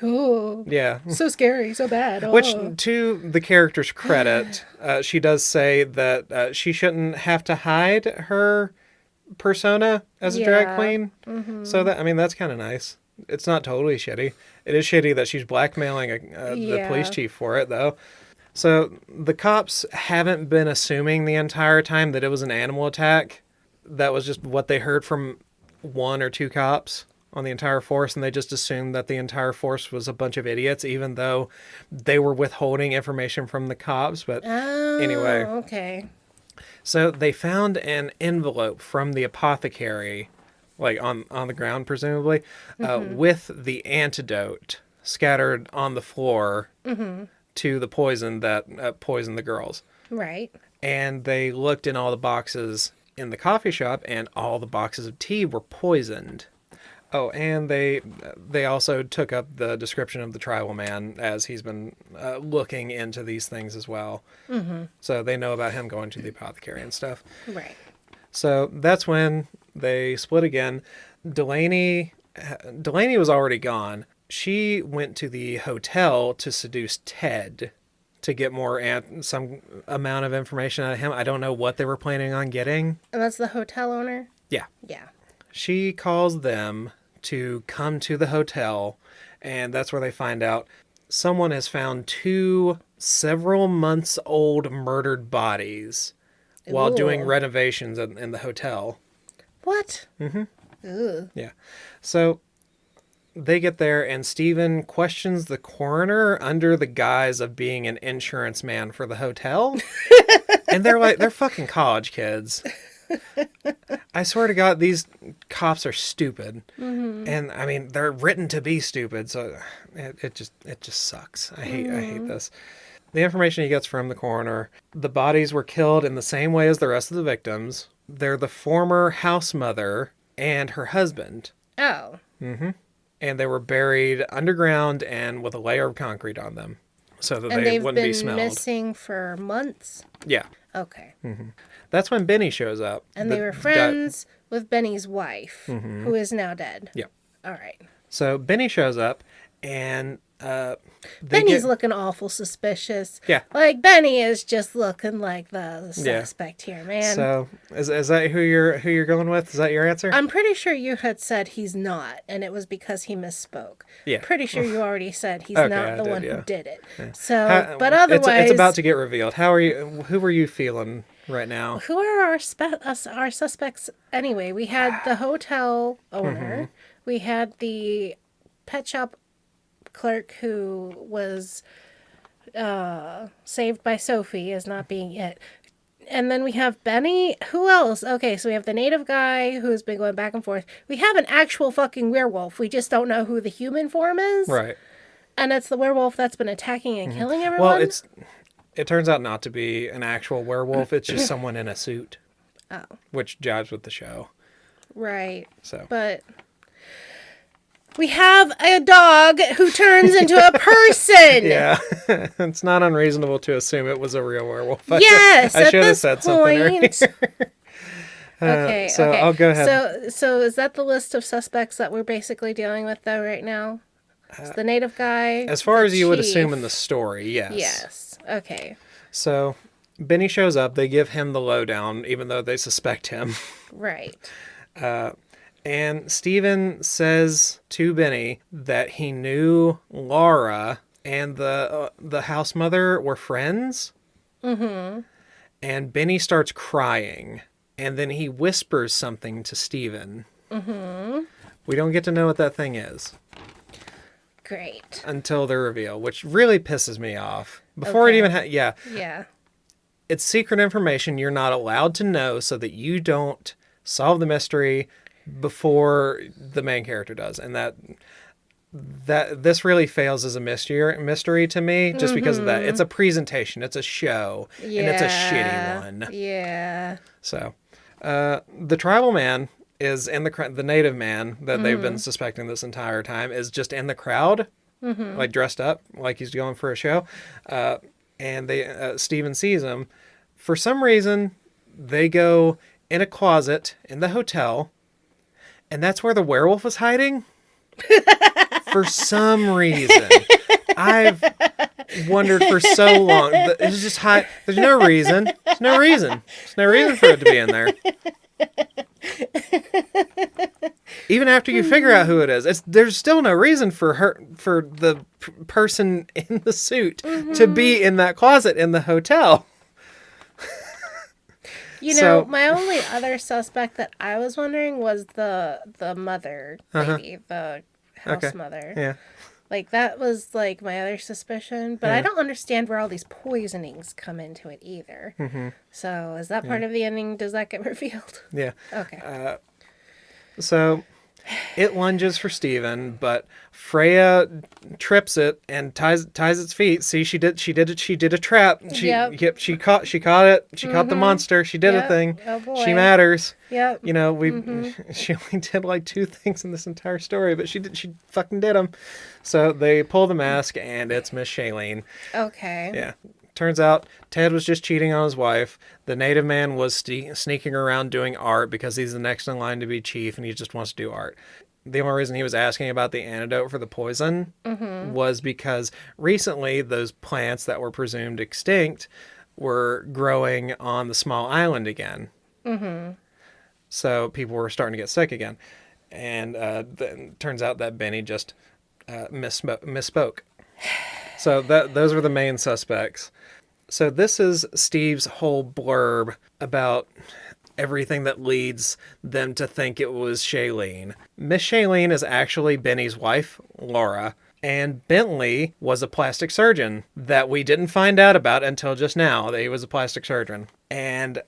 S1: Oh.
S2: Yeah.
S1: So scary, so bad. Oh.
S2: Which, to the character's credit, she does say that she shouldn't have to hide her persona as a drag queen. Mm-hmm. So that's kind of nice. It's not totally shitty. It is shitty that she's blackmailing the police chief for it, though. So the cops haven't been assuming the entire time that it was an animal attack. That was just what they heard from one or two cops on the entire force, and they just assumed that the entire force was a bunch of idiots, even though they were withholding information from the cops. But anyway.
S1: Okay.
S2: So they found an envelope from the apothecary, like on the ground, presumably, with the antidote scattered on the floor to the poison that poisoned the girls.
S1: Right.
S2: And they looked in all the boxes in the coffee shop, and all the boxes of tea were poisoned. Oh, and they also took up the description of the tribal man, as he's been looking into these things as well. Mm-hmm. So they know about him going to the apothecary and stuff.
S1: Right.
S2: So that's when they split again. Delaney was already gone. She went to the hotel to seduce Ted to get some amount of information out of him. I don't know what they were planning on getting.
S1: And that's the hotel owner?
S2: Yeah.
S1: Yeah.
S2: She calls them to come to the hotel, and that's where they find out someone has found 2 several months old murdered bodies while doing renovations in the hotel.
S1: What?
S2: Mm-hmm.
S1: Ugh.
S2: Yeah. So they get there, and Steven questions the coroner under the guise of being an insurance man for the hotel. And they're fucking college kids. I swear to God, these cops are stupid. Mm-hmm. And I mean, they're written to be stupid, so it just sucks. I hate this. The information he gets from the coroner: the bodies were killed in the same way as the rest of the victims. They're the former house mother and her husband.
S1: Oh.
S2: Mm-hmm. And they were buried underground and with a layer of concrete on them, so that they wouldn't be smelled.
S1: And they've been missing for months?
S2: Yeah.
S1: Okay.
S2: Mm-hmm. That's when Benny shows up.
S1: And they were friends with Benny's wife, who is now dead.
S2: Yeah.
S1: All right.
S2: So Benny shows up, and
S1: Benny's looking awful suspicious.
S2: Yeah.
S1: Like, Benny is just looking like the suspect here, man.
S2: So is that who you're going with? Is that your answer?
S1: I'm pretty sure you had said he's not, and it was because he misspoke.
S2: Yeah.
S1: Pretty sure you already said he's not the one who did it.
S2: Yeah.
S1: So, but otherwise,
S2: it's about to get revealed. Who are you feeling right now?
S1: Who are our suspects anyway? We had the hotel owner. We had the pet shop clerk who was saved by Sophie as not being it. And then we have Benny. Who else? Okay, so we have the native guy who's been going back and forth. We have an actual fucking werewolf. We just don't know who the human form is.
S2: Right.
S1: And it's the werewolf that's been attacking and killing everyone.
S2: Well, it turns out not to be an actual werewolf. It's just someone in a suit.
S1: Oh. Which
S2: jives with the show.
S1: Right.
S2: So.
S1: But we have a dog who turns into a person.
S2: Yeah. It's not unreasonable to assume it was a real werewolf.
S1: Yes.
S2: I should have said something earlier.
S1: Okay.
S2: So
S1: okay.
S2: I'll go ahead.
S1: So is that the list of suspects that we're basically dealing with though right now? It's the native guy.
S2: As far as you would assume in the story, yes.
S1: Yes. Okay.
S2: So Benny shows up. They give him the lowdown, even though they suspect him.
S1: Right.
S2: And Stephen says to Benny that he knew Laura and the house mother were friends. Mm-hmm. And Benny starts crying. And then he whispers something to Stephen. Mm-hmm. We don't get to know what that thing is.
S1: Great.
S2: Until the reveal, which really pisses me off. Before it even
S1: Yeah.
S2: It's secret information you're not allowed to know so that you don't solve the mystery before the main character does. And that this really fails as a mystery to me just because of that. It's a presentation, it's a show, and it's a shitty one.
S1: Yeah.
S2: So, the tribal man is in the native man that they've been suspecting this entire time is just in the crowd, like dressed up like he's going for a show. And Steven sees him. For some reason, they go in a closet in the hotel, and that's where the werewolf is hiding. For some reason. I've wondered for so long. It's just high. There's no reason. There's no reason. There's no reason for it to be in there. Even after you figure out who it is, there's still no reason for the person in the suit to be in that closet in the hotel.
S1: My only other suspect that I was wondering was the mother lady, the house mother.
S2: Yeah.
S1: Like, that was, like, my other suspicion. But I don't understand where all these poisonings come into it either. Mm-hmm. So, is that part of the ending? Does that get revealed?
S2: Yeah.
S1: Okay.
S2: So, it lunges for Stephen, but Freya trips it and ties its feet. See, she did a trap. She caught it. She caught the monster. She did a thing.
S1: Oh boy.
S2: She matters.
S1: Yep.
S2: You know, she only did like 2 things in this entire story, but she fucking did them. So they pull the mask and it's Miss Shailene.
S1: Okay.
S2: Yeah. Turns out Ted was just cheating on his wife. The native man was sneaking around doing art because he's the next in line to be chief and he just wants to do art. The only reason he was asking about the antidote for the poison was because recently those plants that were presumed extinct were growing on the small island again. Mm-hmm. So people were starting to get sick again. And then turns out that Benny just misspoke. So those were the main suspects. So this is Steve's whole blurb about everything that leads them to think it was Shailene. Miss Shailene is actually Benny's wife, Laura, and Bentley was a plastic surgeon that we didn't find out about until just now, that he was a plastic surgeon. And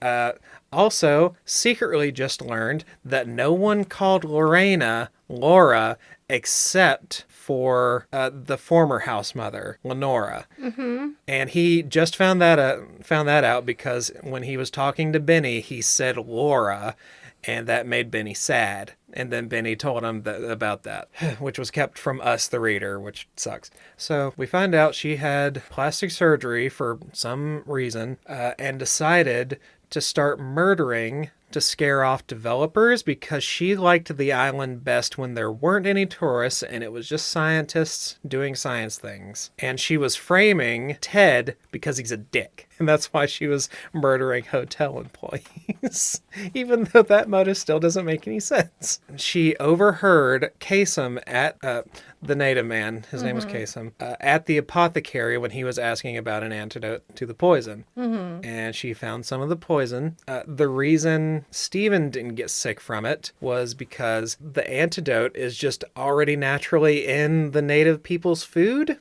S2: also secretly just learned that no one called Lorena Laura except for the former house mother, Lenora. Mm-hmm. And he just found that out because when he was talking to Benny, he said Laura, and that made Benny sad. And then Benny told him about that, which was kept from us, the reader, which sucks. So we find out she had plastic surgery for some reason and decided to start murdering to scare off developers because she liked the island best when there weren't any tourists and it was just scientists doing science things. And she was framing Ted because he's a dick. And that's why she was murdering hotel employees. Even though that motive still doesn't make any sense. She overheard Kasem at the native man, his name was Kasem, at the apothecary when he was asking about an antidote to the poison. Mm-hmm. And she found some of the poison. The reason Stephen didn't get sick from it was because the antidote is just already naturally in the native people's food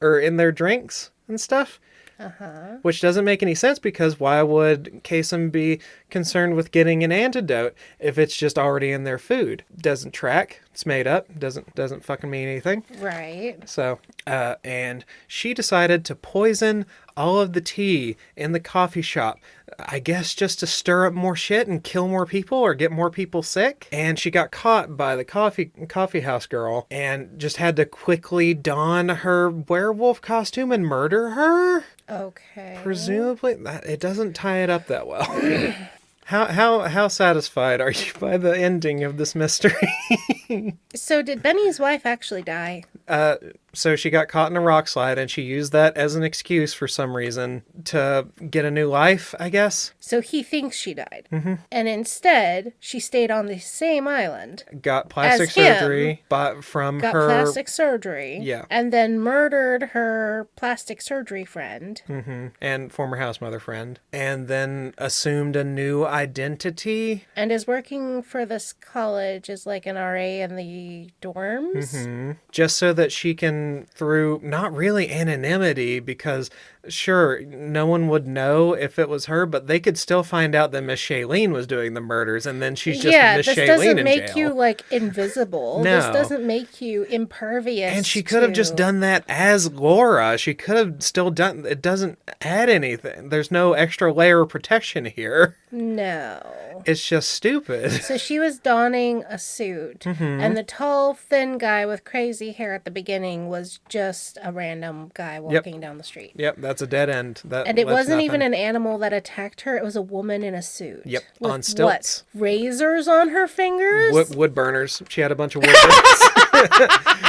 S2: or in their drinks and stuff. Uh-huh. Which doesn't make any sense because why would Kasem be concerned with getting an antidote if it's just already in their food? Doesn't track. It's made up. Doesn't fucking mean anything.
S1: Right.
S2: So, and she decided to poison all of the tea in the coffee shop. I guess just to stir up more shit and kill more people or get more people sick. And she got caught by the coffee house girl and just had to quickly don her werewolf costume and murder her.
S1: Okay.
S2: Presumably, it doesn't tie it up that well. How satisfied are you by the ending of this mystery?
S1: So did Benny's wife actually die?
S2: So she got caught in a rock slide, and she used that as an excuse for some reason to get a new life, I guess.
S1: So he thinks she died. And instead, she stayed on the same island.
S2: Got plastic
S1: As him.
S2: surgery, but from
S1: Got
S2: her...
S1: plastic surgery.
S2: Yeah.
S1: And then murdered her plastic surgery friend.
S2: and former house mother friend, and then assumed a new identity.
S1: And is working for this college as like an RA in the dorms.
S2: Just so that she can, through not really anonymity, because sure, no one would know if it was her, but they could still find out that Miss Shailene was doing the murders, and then she's just Miss Shailene in jail.
S1: This doesn't make you like invisible.
S2: No.
S1: This doesn't make you impervious.
S2: And she could have just done that as Laura. She could have still done... It doesn't add anything. There's no extra layer of protection here.
S1: No.
S2: It's just stupid.
S1: So she was donning a suit, and the tall, thin guy with crazy hair at the beginning was just a random guy walking down the street.
S2: Yep, that's a dead end.
S1: And it wasn't even an animal that attacked her. It was a woman in a suit.
S2: Yep,
S1: with
S2: on stilts.
S1: What, razors on her fingers?
S2: Wood burners. She had a bunch of wood burners.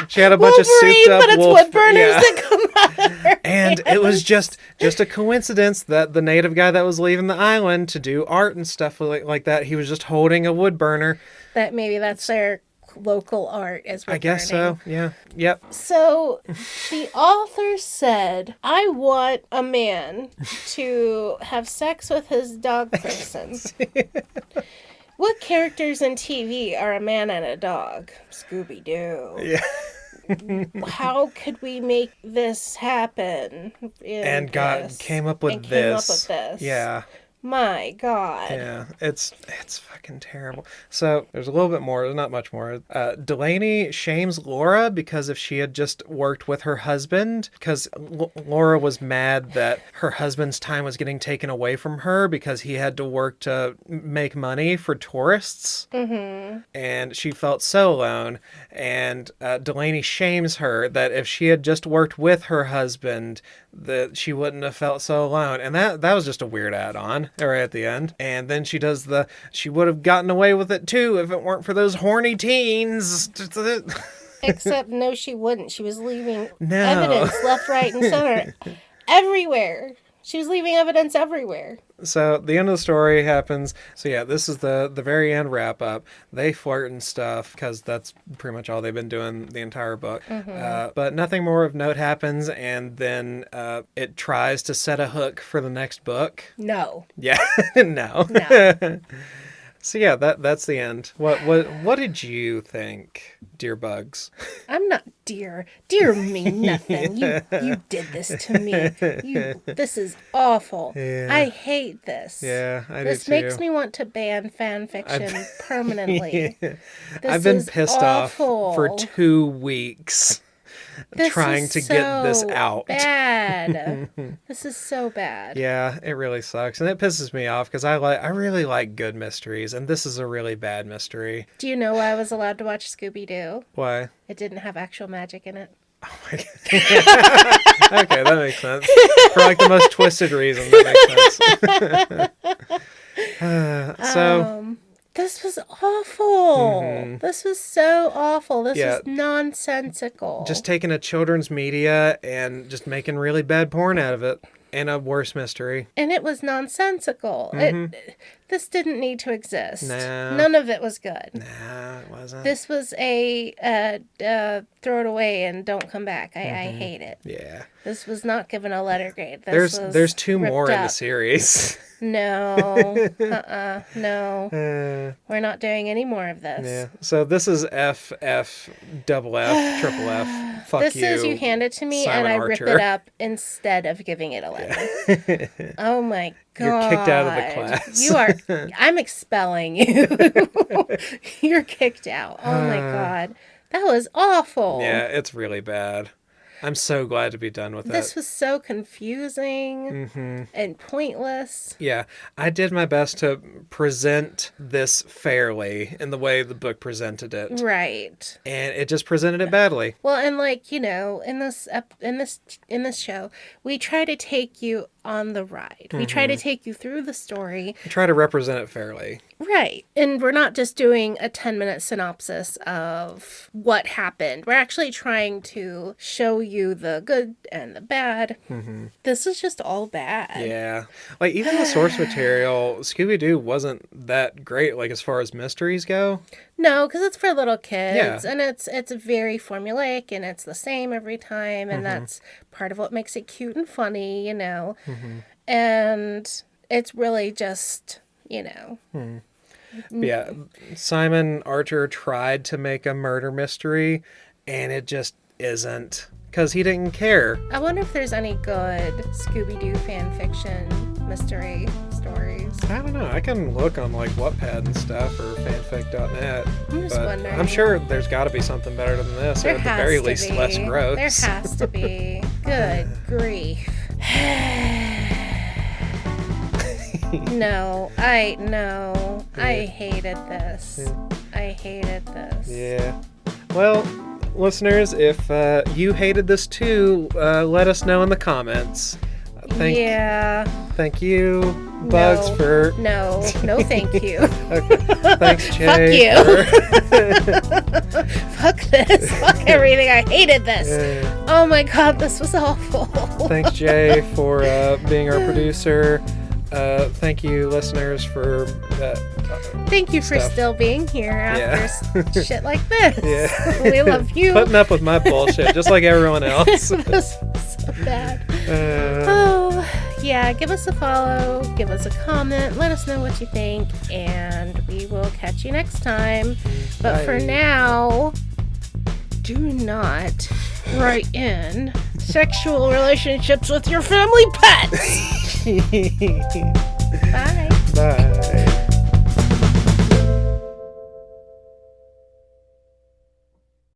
S2: She had a bunch of souped up
S1: but it's
S2: wolf...
S1: wood burners that come out of her
S2: And it was just a coincidence that the native guy that was leaving the island to do art and stuff like that, he was just holding a wood burner.
S1: That maybe that's their local art as wood
S2: I guess
S1: burning.
S2: so, yeah. Yep.
S1: So the author said, I want a man to have sex with his dog person. What characters in TV are a man and a dog? Scooby Doo.
S2: Yeah.
S1: How could we make this happen?
S2: And God came up with this. Yeah.
S1: My God.
S2: Yeah, it's fucking terrible. So there's a little bit more. There's not much more. Delaney shames Laura because if she had just worked with her husband, because Laura was mad that her husband's time was getting taken away from her because he had to work to make money for tourists. And she felt so alone. And Delaney shames her that if she had just worked with her husband, that she wouldn't have felt so alone. And that was just a weird add-on right at the end. And then she does she would have gotten away with it too if it weren't for those horny teens.
S1: Except no, she wouldn't. She was leaving evidence left, right, and center. Everywhere. She was leaving evidence everywhere.
S2: So the end of the story happens. So yeah, this is the very end wrap up. They flirt and stuff because that's pretty much all they've been doing the entire book. But nothing more of note happens, and then it tries to set a hook for the next book.
S1: No.
S2: Yeah, no. So yeah, that's the end. What did you think, dear Bugs?
S1: I'm not dear. Dear me, nothing. You did this to me. This is awful.
S2: Yeah.
S1: I hate this.
S2: Yeah, I do too.
S1: This makes me want to ban fan fiction permanently.
S2: I've been pissed
S1: awful.
S2: off for 2 weeks. Trying to get this out.
S1: Bad. This is so bad.
S2: Yeah, it really sucks, and it pisses me off because I really like good mysteries, and this is a really bad mystery.
S1: Do you know why I was allowed to watch Scooby Doo?
S2: Why?
S1: It didn't have actual magic in it.
S2: Oh my God. Okay, that makes sense. For like the most twisted reason, that makes sense.
S1: This was awful. This was so awful. This was nonsensical.
S2: Just taking a children's media and just making really bad porn out of it. And a worse mystery.
S1: And it was nonsensical. This didn't need to exist.
S2: No.
S1: None of it was good.
S2: No, it wasn't.
S1: This was a throw it away and don't come back. I hate it.
S2: Yeah.
S1: This was not given a letter grade.
S2: There's 2 more in the
S1: up.
S2: series.
S1: No. No. We're not doing any more of this.
S2: Yeah. So this is F, double F, triple F. Fuck
S1: this
S2: you.
S1: is you hand it to me
S2: Simon
S1: and I
S2: Archer.
S1: rip it up instead of giving it a letter. Oh my God.
S2: You're kicked out of the class.
S1: You are. I'm expelling you. You're kicked out. Oh my God. That was awful.
S2: Yeah, it's really bad. I'm so glad to be done with it.
S1: This was so confusing and pointless.
S2: Yeah, I did my best to present this fairly in the way the book presented it.
S1: Right.
S2: And it just presented it badly.
S1: Well, and like, you know, in this show, we try to take you on the ride. We try to take you through the story.
S2: I try to represent it fairly.
S1: Right. And we're not just doing a 10-minute synopsis of what happened. We're actually trying to show you the good and the bad. Mm-hmm. This is just all bad.
S2: Yeah. Like, even the source material, Scooby Doo wasn't that great, like, as far as mysteries go.
S1: No, because it's for little kids. Yeah. And it's very formulaic, and it's the same every time. And that's part of what makes it cute and funny, you know. Mm-hmm. And it's really just...
S2: Yeah, Simon Archer tried to make a murder mystery, and it just isn't, because he didn't care.
S1: I wonder if there's any good Scooby Doo fan fiction mystery stories.
S2: I don't know. I can look on like Wattpad and stuff or fanfic.net.
S1: I'm just wondering.
S2: I'm sure there's got to be something better than this,
S1: there
S2: or at the very least less gross.
S1: There has to be. Good grief. No, I hated this. Yeah. I hated this.
S2: Yeah. Well, listeners, if you hated this too, let us know in the comments. Thank you, Bugs, for...
S1: No, thank you.
S2: Okay. Thanks, Jay.
S1: Fuck you. Fuck this. Fuck everything. I hated this. Yeah. Oh my God, this was awful.
S2: Thanks, Jay, for being our producer. Thank you, listeners, for
S1: thank you for still being here after shit like this.
S2: Yeah.
S1: We love you.
S2: Putting up with my bullshit, just like everyone else.
S1: This was so bad. Yeah, give us a follow, give us a comment, let us know what you think, and we will catch you next time. But for now, do not write in sexual relationships with your family pets. Bye.
S2: Bye.